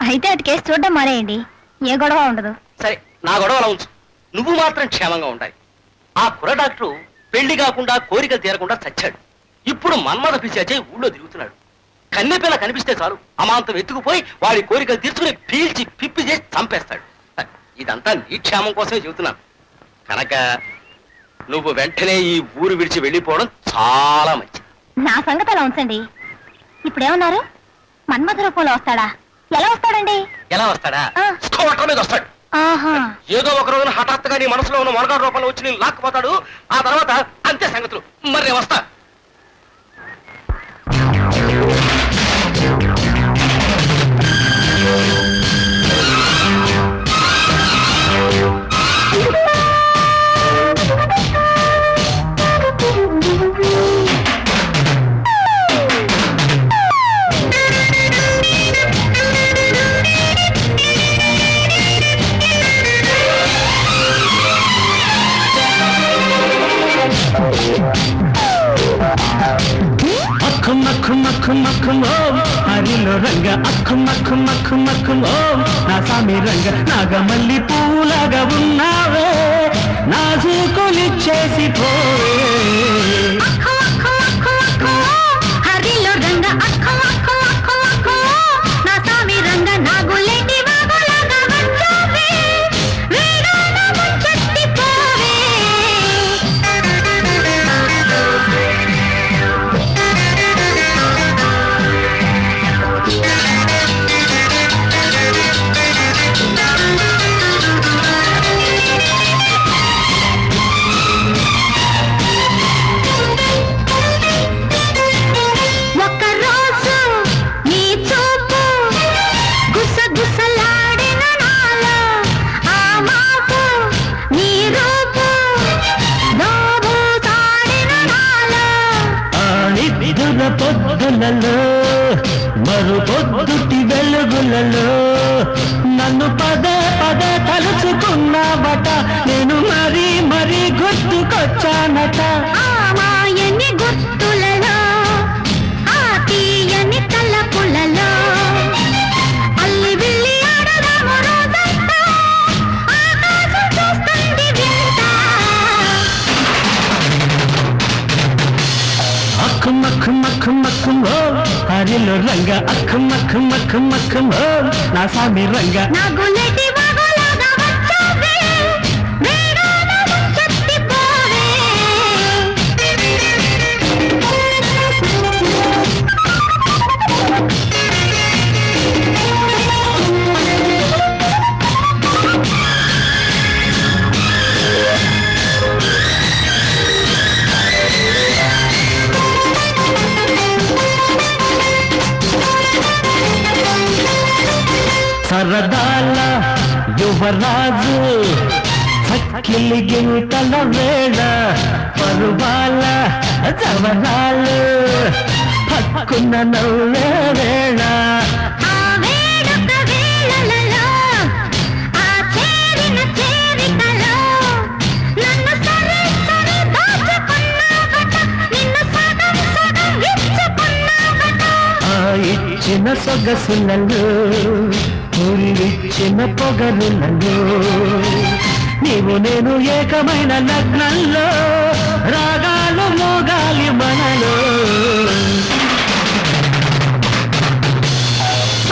అయితే అటు కేసు చూడడం మానేయండి, ఏ గొడవ ఉండదు. సరే, నా గొడవ అలా ఉంచు. నువ్వు మాత్రం క్షేమంగా ఉండాలి. ఆ కుర్ర డాక్టరు పెళ్లి కాకుండా కోరికలు తీరకుండా చచ్చాడు. ఇప్పుడు మన్మథ పిశాచే ఊళ్ళో తిరుగుతున్నాడు. కన్నెపిల్ల కనిపిస్తే చాలు అమాంతం ఎత్తుకుపోయి వాడి కోరికలు తీర్చుకుని పీల్చి పిప్పి చేసి చంపేస్తాడు. ఇదంతా నీ క్షేమం కోసమే చెబుతున్నాను. కనుక నువ్వు వెంటనే ఈ ఊరు విడిచి వెళ్ళిపోవడం చాలా మంచిది. నా సంగతి అలా ఉంచండి. ఇప్పుడేమన్నారు? మన్మథ రూపంలో వస్తాడా? ఎలా వస్తాడండి? ఎలా వస్తాడా? ఆ. స్కూటర్ మీద వస్తాడు. ఆహా, ఏదో ఒక రోజున హఠాత్తుగా నీ మనసులో ఉన్న మొనగాడు రూపంలో వచ్చి నేను లాక్కుపోతాడు. ఆ తర్వాత అంతే సంగతులు. మరి నేను వస్తా. అక్కు మక్కు మక్కు మక్కు ఓం హరిలో రంగ అక్కు మక్కు మక్కు మక్కు ఓం నా సామి రంగ నాగమల్లి పూలాగా ఉన్నావే నాజుకులిచ్చేసి పోవే. హరిలో రంగ అక్కు అక్కు అక్కు అక్కు నా సామి రంగ నాగులేటి వాగులాగా వచ్చావే వేగాన ముంచెత్తి పోవే. ఒక్కరోజు నీ చూపు గుసగుసలాడిన నాలో ఆ మాపు నీ రూపు దోబూసాడిన నాలో. ఆనిద్దుల పొద్దులలో మరు పొద్దుటి వెలుగులలో నన్ను పదే పదే తలుచుకున్నావట నేను మరీ మరీ గుర్తుకొచ్చానట. ఆ మాయని గుర్తులలో ఆ తీయని తలపులలో అల్లి విల్లి ఆడదాము రోజంతా ఆకాశం చూస్తుంది వింత. అక్కు మక్కు మక్కు మక్కు ఓం హరిలో రంగ అక్కు మక్కు మక్కు మక్కు ఓం నా సామి రంగ నాగులేటి వాగులాగా వచ్చావే వేగాన ముంచెత్తి పోవే. సరదాల యువరాజు సక్కిలి గింతల వేళ పరువాల జవరాలు పక్కున్న నవ్వే వేళ. ఆ వేడుక వేళలలో ఆ చేరిన చేరికలో నన్ను సరి సరి దాచుకున్నావట నిన్ను సగం సగం ఇచ్చుకున్నావట. ఆ ఇచ్చిన సొగసులలో ఊరిచ్చిన పొగరులలో నీవు నేను ఏకమైన లగ్నంలో రాగాలు మోగాలి మనలో.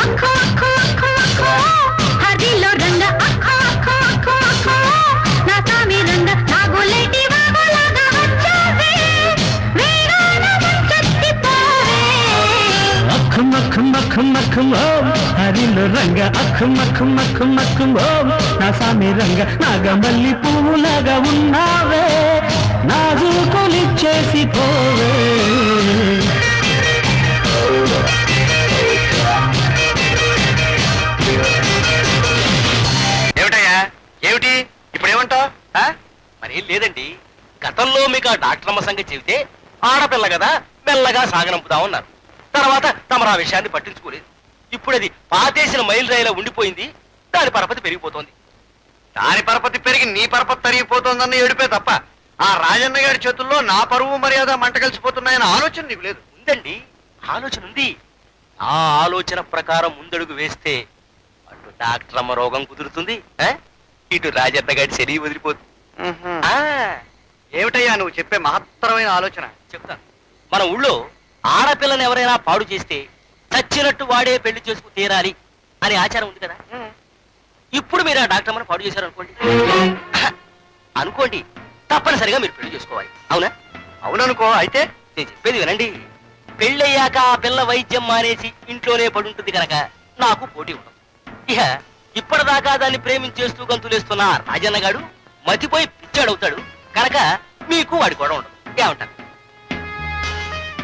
అక్కు అక్కు అక్కు అక్కు హరిలో రంగ అక్కు అక్కు అక్కు అక్కు నా సామి రంగ నాగులేటి వాగులాగా వచ్చావే వేగాన ముంచెత్తి పోవే. అక్కు మక్కు మక్కు మక్కు ఓం హరిలో రంగ అక్కు మక్కు మక్కు మక్కు ఓం నా సామి రంగ నాగమల్లి పువ్వులాగా ఉన్నావే నాజుకులిచ్చేసి పోవే. గతంలో మీకు ఆ డాక్టరమ్మ సంగతి చెబితే ఆడపిల్ల కదా మెల్లగా సాగనంపుదామన్నారు. తర్వాత తమరు ఆ విషయాన్ని పట్టించుకోలేదు. ఇప్పుడు అది పాతేసిన మైలు రైలా ఉండిపోయింది. దాని పరపతి పెరిగిపోతోంది. దాని పరపతి పెరిగి నీ పరపతి తరిగిపోతుందన్న ఏడుపే తప్ప ఆ రాజన్న గారి చేతుల్లో నా పరువు మర్యాద మంట కలిసిపోతున్నాయన్న ఆలోచన నీకు లేదు. ఉందండి, ఆలోచన ఉంది. ఆ ఆలోచన ప్రకారం ముందడుగు వేస్తే అటు డాక్టరమ్మ రోగం కుదురుతుంది, ఇటు రాజన్న గారి శరీరం వదిలిపోతుంది. ఏమిటయ్యా నువ్వు చెప్పే మహత్తరమైన ఆలోచన? చెప్తాను. మన ఊళ్ళో ఆడపిల్లని ఎవరైనా పాడు చేస్తే చచ్చినట్టు వాడే పెళ్లి చేసుకు తీరాలి అనే ఆచారం ఉంది కదా. ఇప్పుడు మీరు ఆ డాక్టర్ని పాడు చేశారు అనుకోండి, తప్పనిసరిగా మీరు పెళ్లి చేసుకోవాలి. అవునా? అవుననుకో. అయితే నేను చెప్పేది వినండి. పెళ్ళయ్యాక ఆ పిల్ల వైద్యం మానేసి ఇంట్లోనే పడుంటుంది కనుక నాకు పోటీ ఉండదు. ఇక ఇప్పటిదాకా దాన్ని ప్రేమించేస్తూ గంతులేస్తున్న రాజన్న గాడు మతిపోయి పిచ్చాడవుతాడు కనుక మీకు వాడి కూడా ఉండదు. ఏమంటారు?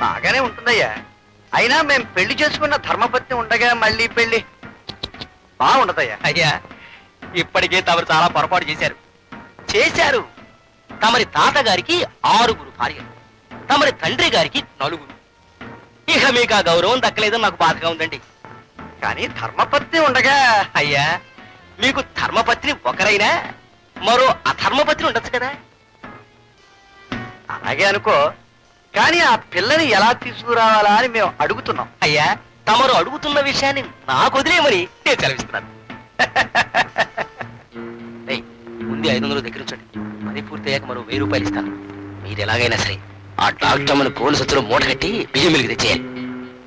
బాగానే ఉంటుందయ్యా. అయినా మేం పెళ్లి చేసుకున్న ధర్మపత్ని ఉండగా మళ్ళీ పెళ్లి బాగుండదయ్యా. అయ్యా, ఇప్పటికే తమరు చాలా పొరపాటు చేశారు. తమరి తాతగారికి 6 భార్యలు, తమరి తండ్రి గారికి 4. ఇక మీకు ఆ గౌరవం దక్కలేదని నాకు బాధగా ఉందండి. కానీ ధర్మపత్ని ఉండగా అయ్యా, మీకు ధర్మపత్ని ఒకరైనా మరో అధర్మపత్ని ఉండొచ్చు కదా. అలాగే అనుకో. కానీ ఆ పిల్లని ఎలా తీసుకురావాలా అని మేము అడుగుతున్నాం. అయ్యా, తమరు అడుగుతున్న విషయాన్ని నాకు వదిలేమని నేను సెలవిస్తున్నాను. ముందు 500 దగ్గర ఉంచండి. పని పూర్తయ్యాక మరో 1000 రూపాయలు ఇస్తాను. మీరు ఎలాగైనా సరే ఆ డాక్టర్ కోలు సత్తులో మూట కట్టి బియ్యం మిలికి తెచ్చేయాలి.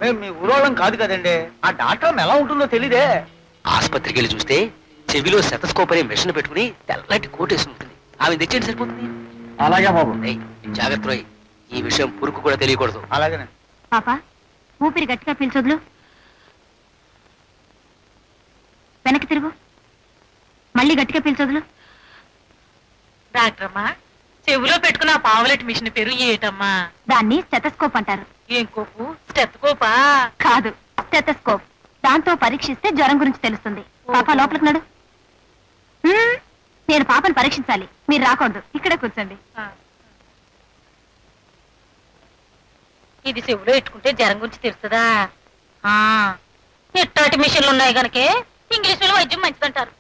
మేము మీ ఊరోళ్ళం కాదు కదండి. ఆ డాక్టర్ ఎలా ఉంటుందో తెలీదే. ఆసుపత్రికి వెళ్ళి చూస్తే చెవిలో సెతస్కోప్ అనే మెషిన్ పెట్టుకుని తెల్లటి కోటేసి ఉంటుంది. ఆమె తెచ్చేయండి, సరిపోతుంది. అలాగే బాబు. జాగ్రత్త రోయ్, ఈ విషయం పురుకు కూడా తెలియకూడదు. అలాగే. పాపా, ఊపిరి గట్టిగా పీల్చొద్దు. వెనక్కి తిరుగు. మళ్ళీ గట్టిగా పీల్చొద్దు. డాక్టరమ్మా, చెవిలో పెట్టుకున్న పావులెట్ మిషన్ పేరు ఏటమ్మా? దాన్ని స్టెతస్కోప్ అంటారు. ఏం కోపు? స్టెత్కోపా? కాదు, స్టెతస్కోప్. దాంతో పరీక్షిస్తే జ్వరం గురించి తెలుస్తుంది. పాప లోపలికి నడు. నేను పాపను పరీక్షించాలి, మీరు రాకూడదు. ఇక్కడే కూర్చోండి. ఇది చెవిలో పెట్టుకుంటే జ్వరం గురించి తెలుస్తుందా? ఎట్టాటి మిషన్లు ఉన్నాయి కనుకే ఇంగ్లీష్ వైద్యం మంచిదంటారు.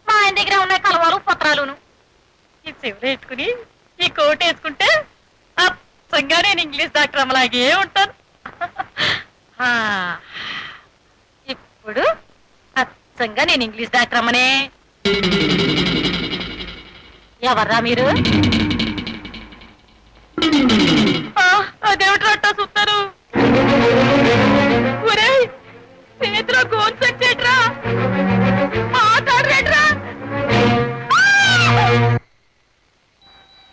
మా ఆయన దగ్గర ఉన్నాయి కలవాలు పత్రాలును. ఈ చెవిలో పెట్టుకుని ఈ కోట్ వేసుకుంటే అచ్చంగా నేను ఇంగ్లీష్ డాక్టర్ అమ్మలాగే ఉంటాను. ఇప్పుడు అచ్చంగా నేను ఇంగ్లీష్ డాక్టర్ అమ్మనే. ఎవర్రా మీరు? అదేమిటి అట్టా చూస్తారు? చేతిలో గోన్ సచ్చేట్రా, మాట్లాడరేట్రా.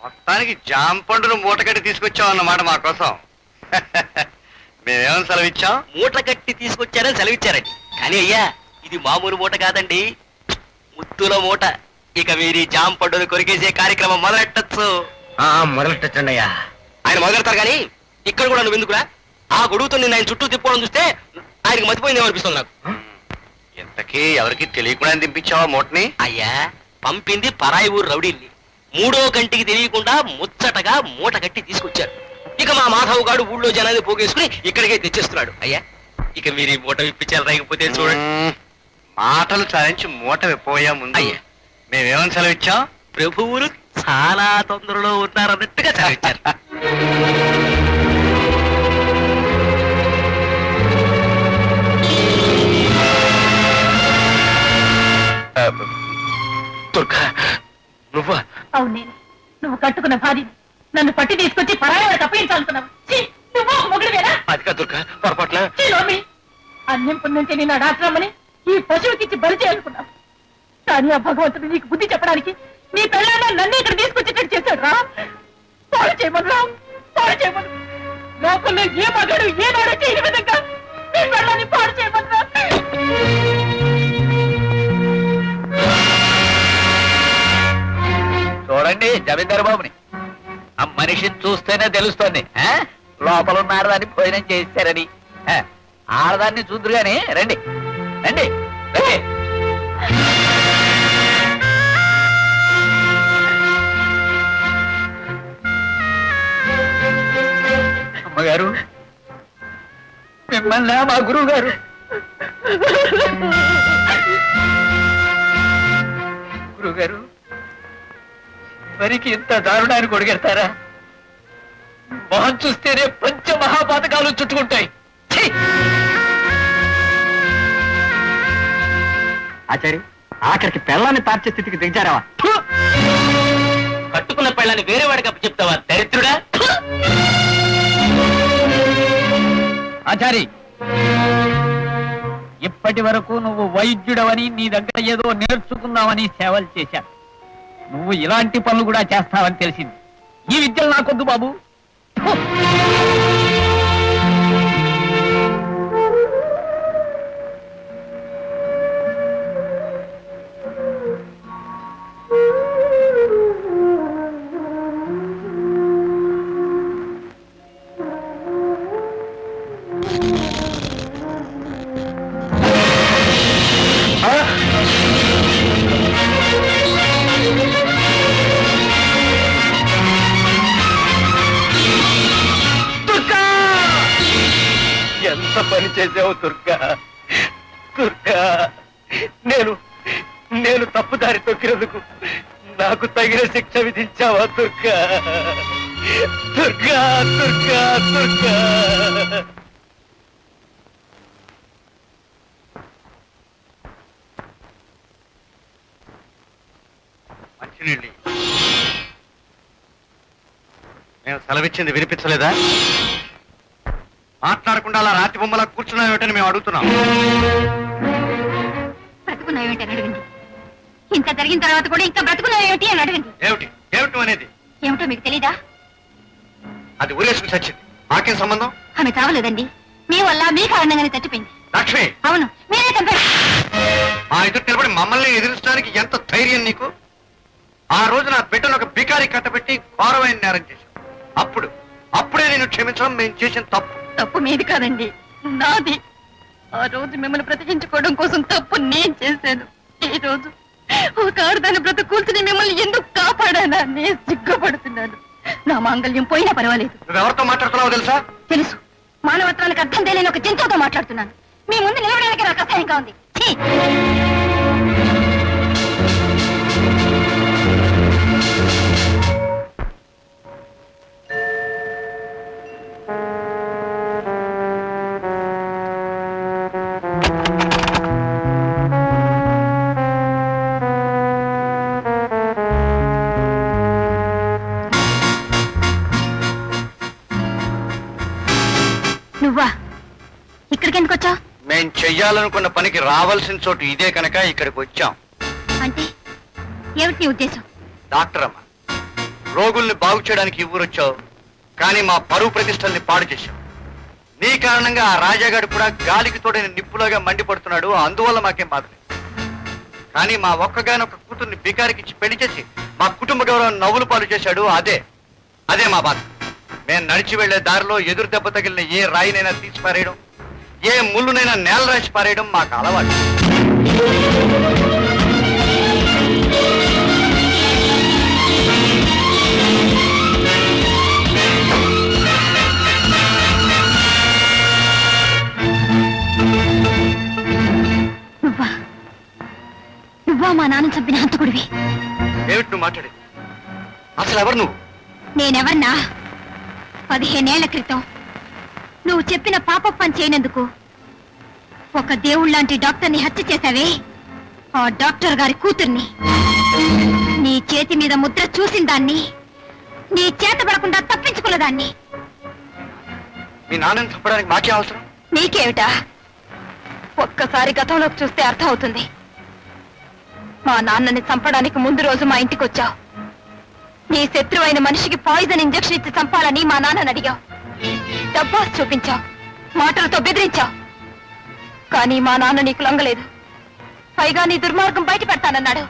మొత్తానికి జాంపండును మూటకట్టి తీసుకొచ్చావు అన్నమాట మా కోసం. మేమేమని సెలవిచ్చాం? మూట కట్టి తీసుకొచ్చారని సెలవిచ్చారండి. కానీ అయ్యా, ఇది మామూలు మూట కాదండి, ముత్తుల మూట. ఇక మీరు జాంపండును కొరికేసే కార్యక్రమం మొదలెట్టచ్చు. మొదలెట్టండి అయ్యా. ఆయన మొదలెడతారు కానీ ఇక్కడ కూడా నువ్వు ఎందుకురా? ఆ గొడుగుతో నేను ఆయన చుట్టూ తిప్పుకోవడం చూస్తే ఆయనకి మతిపోయిందేమో అనిపిస్తుంది నాకు. ఇంతకీ ఎవరికి తెలియకుండా దింపించావా మూటని? అయ్యా, పంపింది పరాయి ఊరు రౌడీల్ని. 3వ కంటికి తెలియకుండా ముచ్చటగా మూట కట్టి తీసుకొచ్చారు. ఇక మా మాధవ్ గాడు ఊళ్ళో జనాన్ని పోగేసుకుని ఇక్కడికే తెచ్చేస్తున్నాడు. అయ్యా, ఇక మీరు ఈ మూట విప్పించాలి, రాకపోతే చూడండి. మాటలు సారించి మూట విప్పబోయా ముందు అయ్యా, మేమేమని సెలవిచ్చాం? ప్రభువులు చాలా తొందరలో ఉన్నారన్నట్టుగా సెలవిచ్చారు. దుర్గా, నువ్వా? అవును, నేను. నువ్వు కట్టుకున్న భార్య నన్ను పట్టి తీసుకొచ్చి పరాయాలకు అప్పగించాలనుకున్నావు. నువ్వు మొగుడువేనా? అది కాదు దుర్గా, పొరపాట్ల. అన్యం పుణ్యం నేను డాక్టర్ అమ్మని ఈ పశువుకిచ్చి బలి చేయాలనుకున్నావు. కానీ ఆ భగవంతుడు నీకు బుద్ధి చెప్పడానికి నీ పెళ్ళాన్న నన్ను ఇక్కడ తీసుకొచ్చేటట్టు చేశాడు రా. పాడు చేయమను రా, పాడు చేయమను. లోకంలో ఏ మగాడు ఏ నాడు చేయని విధంగా నీ పెళ్ళాన్ని పాడు చేయమను రా. చూడండి జమీందారు బాబుని, ఆ మనిషిని చూస్తేనే తెలుస్తోంది లోపల ఉన్న ఆడదాన్ని భోజనం చేశారని. ఆడదాన్ని చూద్దరు గాని రండి రండి రండి. మిమ్మల్ని మా గురువు గారు గురుగారు మరికి ఇంత దారుణాన్ని కొడిగెడతారా? మొహం చూస్తేనే పంచ మహాపాతకాలు చుట్టుకుంటాయి. ఆచారి ఆఖరికి పెళ్ళాన్ని తార్చే స్థితికి దిగజారావా? కట్టుకున్న పెళ్ళని వేరే వాడికి అప్పు చెప్తావా దరిద్రుడా? ఆచారి ఇప్పటి వరకు నువ్వు వైద్యుడవని నీ దగ్గర ఏదో నేర్చుకుందామని సేవలు చేశాను. నువ్వు ఇలాంటి పనులు కూడా చేస్తావని తెలిసింది. ఈ విద్యలు నాకొద్దు బాబు. ఎంత పని చేసావు దుర్గా, దుర్గా. నేను తప్పుదారి తొక్కినందుకు నాకు తగిన శిక్ష విధించావా దుర్గా, దుర్గా, దుర్గా, దుర్గా. మంచినీళ్ళు నేను సెలవిచ్చింది వినిపించలేదా? మాట్లాడకుండా అలా రాతి బొమ్మలా కూర్చున్నావేటని మేము అడుగుతున్నాం. బ్రతుకున్నావేమిటి అని అడగండి. ఇంత జరిగిన తర్వాత కూడా ఇంకా బ్రతుకున్నావేమిటి అని అడగండి. ఏమిటి ఏమిటి అనేది? ఏమిటో మీకు తెలీదా? అది ఊరేసుకు చచ్చింది, మాకేం సంబంధం? ఆమె చావలేదండి, మీ వల్ల మీ కారణంగానే చచ్చిపోయింది. లక్ష్మి, అవును, మీరే చంపారు. మా ఎదురు నిలబడి మమ్మల్ని ఎదిరించడానికి ఎంత ధైర్యం నీకు? ఆ రోజు నా బిడ్డను ఒక బికారి కట్టబెట్టి ఘోరమైన నేరం చేశాం. అప్పుడే నేను క్షమించడం మేము చేసిన తప్పు. తప్పు మీది కాదండి, నాది. ఆ రోజు మిమ్మల్ని బ్రతికించుకోవడం కోసం తప్పు నేను చేశాను. ఈ రోజు ఒక ఆడదాన్ని బ్రతుకూల్చుని మిమ్మల్ని ఎందుకు కాపాడానా నేను సిగ్గుపడుతున్నాను. నా మాంగళ్యం పోయినా పర్వాలేదు. నువ్వెవరితో మాట్లాడుతున్నావో తెలుసా? తెలుసు. మానవత్వానికి అర్థం తెలియని ఒక జంతువుతో మాట్లాడుతున్నాను. మీ ముందు నిలబడడానికి నాకు అసహ్యంగా ఉంది. ఛీ! నువ్వా? ఇక్కడికి ఎందుకు వచ్చావు? మేం చెయ్యాలనుకున్న పనికి రావాల్సిన చోటు ఇదే కనుక ఇక్కడికి వచ్చాం. అంటే ఏమిటి నీ ఉద్దేశం? డాక్టర్ అమ్మ, రోగుల్ని బాగు చేయడానికి ఊరొచ్చావు, కానీ మా పరువు ప్రతిష్టల్ని పాడు చేశావు. నీ కారణంగా ఆ రాజాగాడు కూడా గాలికి తోడైన నిప్పులాగా మండిపడుతున్నాడు. అందువల్ల మాకేం బాధ లేదు. కానీ మా ఒక్కగానొక్క కూతుర్ని బికారికిచ్చి పెళ్లి చేసి మా కుటుంబ గౌరవం నవ్వులు పాలు చేశాడు. అదే మా బాధ. మేము నడిచి వెళ్లే దారిలో ఎదురు దెబ్బ తగిలిన ఏ రాయినైనా తీసి పారేయడం, ఏ ముళ్ళునైనా నేల రాసి పారేయడం మాకు అలవాటు. నువ్వా మా నాన్న చంపిన హంతకుడివి? ఏమిటి నువ్వు మాట్లాడేది? అసలు ఎవరు నువ్వు? నేనెవర్నా? 15 ఏళ్ల క్రితం నువ్వు చెప్పిన పాప పని చేయనందుకు ఒక దేవుళ్ళంటి డాక్టర్ని హత్య చేశావే, ఆ డాక్టర్ గారి కూతుర్ని. నీ చేతి మీద ముద్ర చూసిన దాన్ని, నీ చేత పడకుండా తప్పించుకున్న దాన్ని. మీ నాన్నని చంపడానికి మాకే అవసరం? నీకేమిటా? ఒక్కసారి గతంలోకి చూస్తే అర్థం అవుతుంది. మా నాన్నని చంపడానికి ముందు రోజు మా ఇంటికి వచ్చావు. నీ శత్రువైన మనిషికి పాయిజన్ ఇంజెక్షన్ ఇచ్చి చంపాలని మా నాన్నని అడిగావు. డబ్బాస్ చూపించావు, మాటలతో బెదిరించావు. కానీ మా నాన్న నీకు లొంగలేదు. పైగా నీ దుర్మార్గం బయట పెడతానన్నాడు.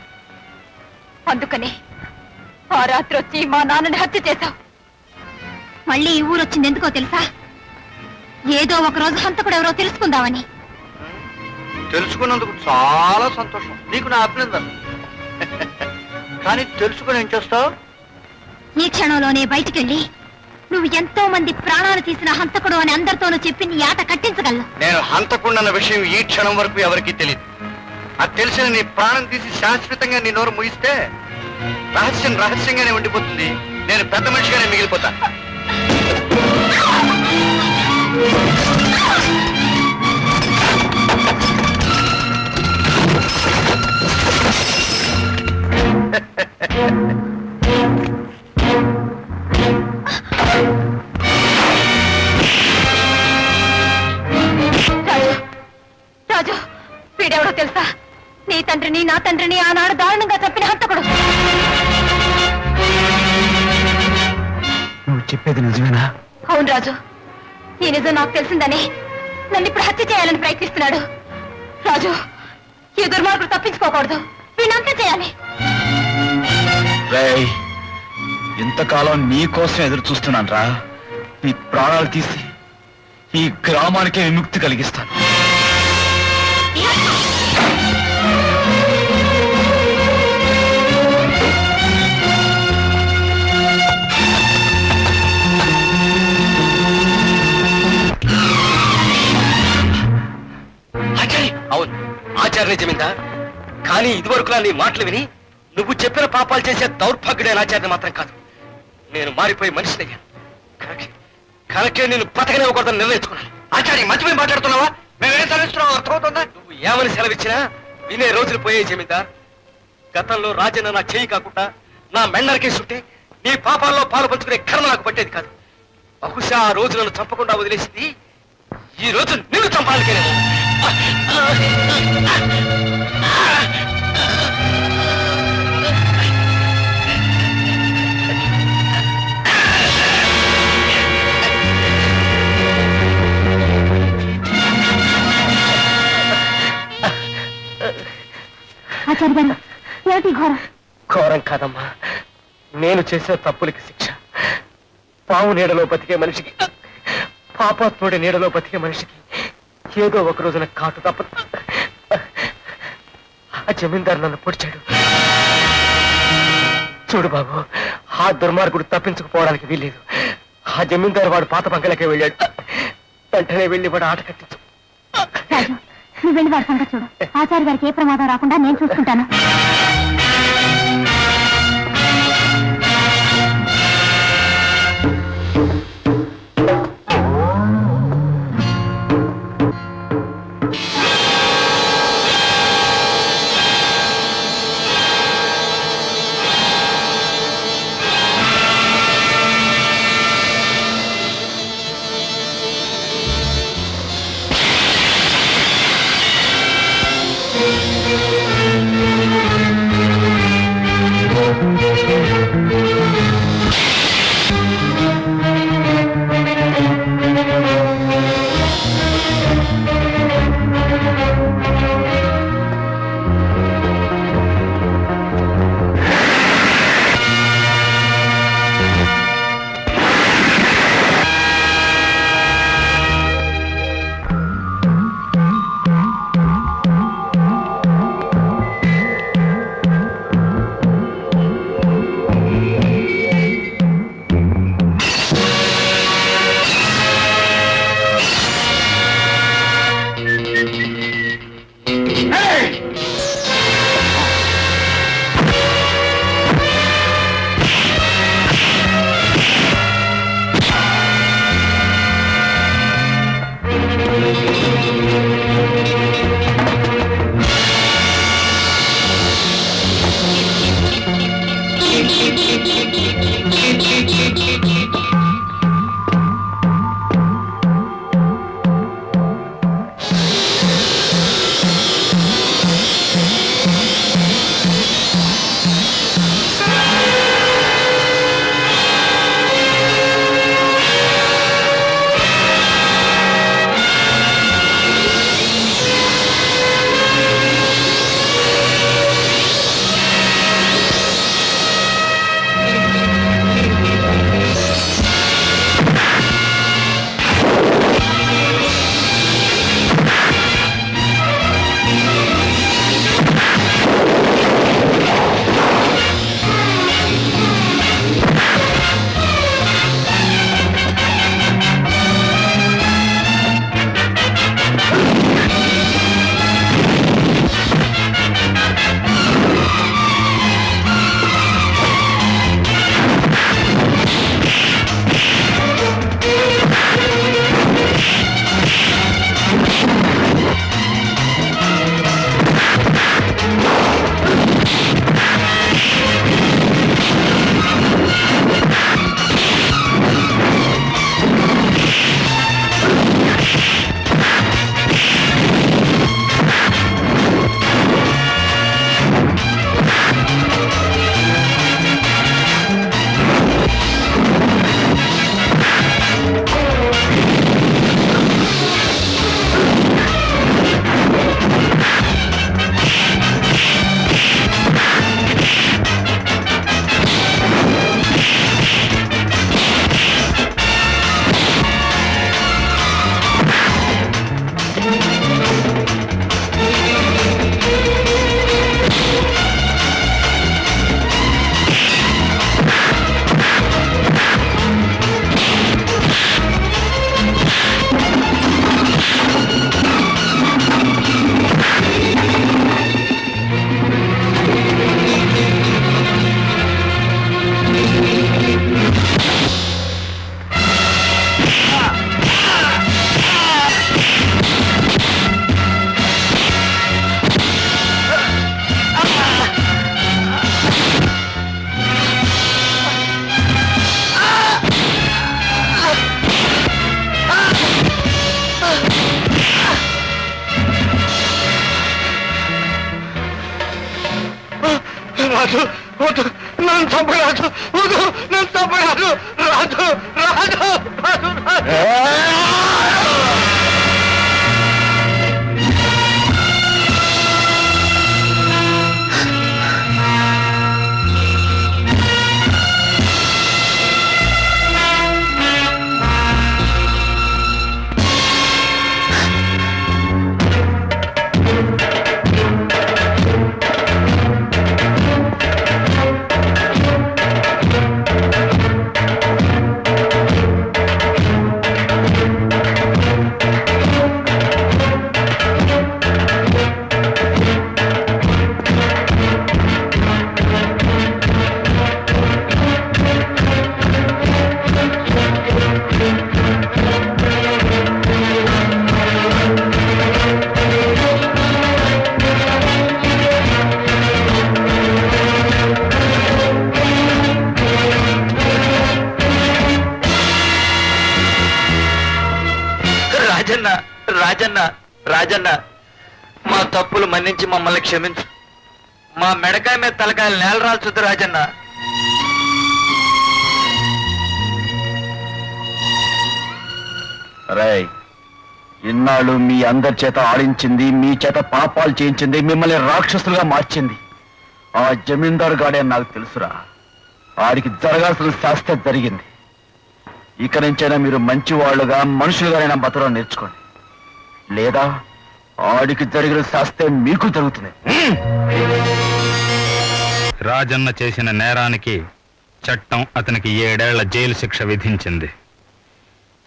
అందుకనే ఆ రాత్రి వచ్చి మా నాన్నని హత్య చేశావు. మళ్ళీ ఈ ఊరొచ్చింది ఎందుకో తెలుసా? ఏదో ఒక రోజు హంతకుడు ఎవరో తెలుసుకుందామని. తెలుసుకున్నందుకు చాలా సంతోషం. నీకు నా అభినందన. కానీ తెలుసుకుని ఏం చేస్తావు? ఈ క్షణంలోనే బయటికెళ్ళి నువ్వు ఎంతో మంది ప్రాణాలు తీసిన హంతకుడు అని అందరితోనూ చెప్పి నీ ఆట కట్టించగలను. నేను హంతకుండన్న విషయం ఈ క్షణం వరకు ఎవరికీ తెలియదు. అది తెలిసిన నీ ప్రాణం తీసి శాశ్వతంగా నీ నోరు ముగిస్తే రహస్యం రహస్యంగానే ఉండిపోతుంది. నేను పెద్ద మనిషిగానే మిగిలిపోతా. రాజు, వీడెవడో తెలుసా? నీ తండ్రిని నా తండ్రిని ఆనాడు దారుణంగా చంపిన హంతకుడు. నువ్వు చెప్పేది నిజమేనా? అవును రాజు, ఈ నిజం నాకు తెలిసిందని నన్ను ఇప్పుడు హత్య చేయాలని ప్రయత్నిస్తున్నాడు. రాజు, ఈ దుర్మార్గుడు తప్పించుకోకూడదు. వీణంతా చేయాలి. ఇంతకాలం నీ కోసం ఎదురు చూస్తున్నాను రా. నీ ప్రాణాలు తీసి ఈ గ్రామానికే విముక్తి కలిగిస్తాను. అవును, ఆచార్య జమీందార్. కానీ ఇదివరకు నీ మాటలు విని నువ్వు చెప్పిన పాపాలు చేసే దౌర్భాగ్యుడైన ఆచార్య మాత్రం కాదు. నేను మారిపోయి మనిషినయ్యాను. కనుకే నేను బతకనివ్వకూడదని నిర్ణయించుకున్నాను. ఆచార్య మర్చిపోయి మాట్లాడుతున్నావా? మేమేం సెలవిస్తున్నావు అర్థమవుతుందా? నువ్వు ఏమని సెలవిచ్చినా వినే రోజులు పోయే జమీందార్. గతంలో రాజన్న నా చేయి కాకుండా నా మెండరికేసుంటే నీ పాపాల్లో పాలు పంచుకునే కర్మ నాకు పట్టేది కాదు. బహుశా ఆ రోజు నన్ను చంపకుండా వదిలేసింది ఈ రోజు నిన్ను చంపాలకే. ఆచార్య గారు, ఏమిటి ఘోరం? ఘోరం కాదమ్మా, నేను చేసే తప్పులకి శిక్ష. పావు నీడలో బతికే మనిషికి, పాపాత్ముడి నీడలో బతికే మనిషికి ఏదో ఒక రోజున కాటు తప్పదు. ఆ జమీందారు నన్ను పొడిచాడు. చూడు బాబు, ఆ దుర్మార్గుడు తప్పించుకుపోవడానికి వీల్లేదు. ఆ జమీందారు వాడు పాత బంకలకే వెళ్ళాడు. వెంటనే వెళ్ళి వాడు ఆట కట్టించు. రాజు, నువ్వు వెళ్ళి వాడి సంగతి చూడు. ఆచార్య గారికి ఏ ప్రమాదం రాకుండా నేను చూసుకుంటాను. రాజు వద్దు, నన్ను చంపరాజు, వద్దు, నన్ను చంపరాజు, రాజు రాజు రాజు రాజన్న రాజన్న రాజన్న మా తప్పులు మన్నించి మమ్మల్ని క్షమించు. మా మెడకాయ మీద తలకాయలు నేలరాల్చొద్దు రాజన్న. రాయ్, ఇన్నాళ్ళు మీ అందరి చేత ఆడించింది, మీ చేత పాపాలు చేయించింది, మిమ్మల్ని రాక్షసులుగా మార్చింది ఆ జమీందారు గాడే నాకు తెలుసురా. ఆడికి జరగాల్సిన శాస్త్ర జరిగింది. ఇక నుంచైనా మీరు మంచి వాళ్ళుగా మనుషులుగానైనా బతకడం నేర్చుకోండి, లేదా ఆడికి జరిగిన శాస్త్రే మీకు జరుగుతుంది. రాజన్న చేసిన నేరానికి చట్టం అతనికి 7 ఏళ్ల జైలు శిక్ష విధించింది.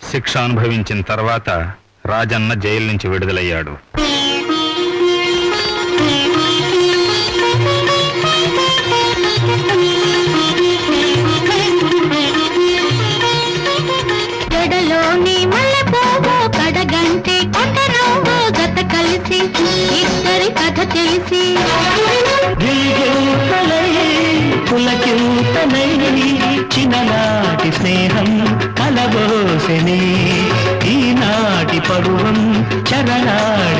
శిక్ష అనుభవించిన తర్వాత రాజన్న జైలు నుంచి విడుదలయ్యాడు. ఎడలోని మల్లెపువ్వు కడగంటి కొండరావు జత కలిసి ఇద్దరి కథ తెలిసి పులకింతనై చిన్ననాటి స్నేహం కలబోసెనే ఈనాటి పరువం చరణాడి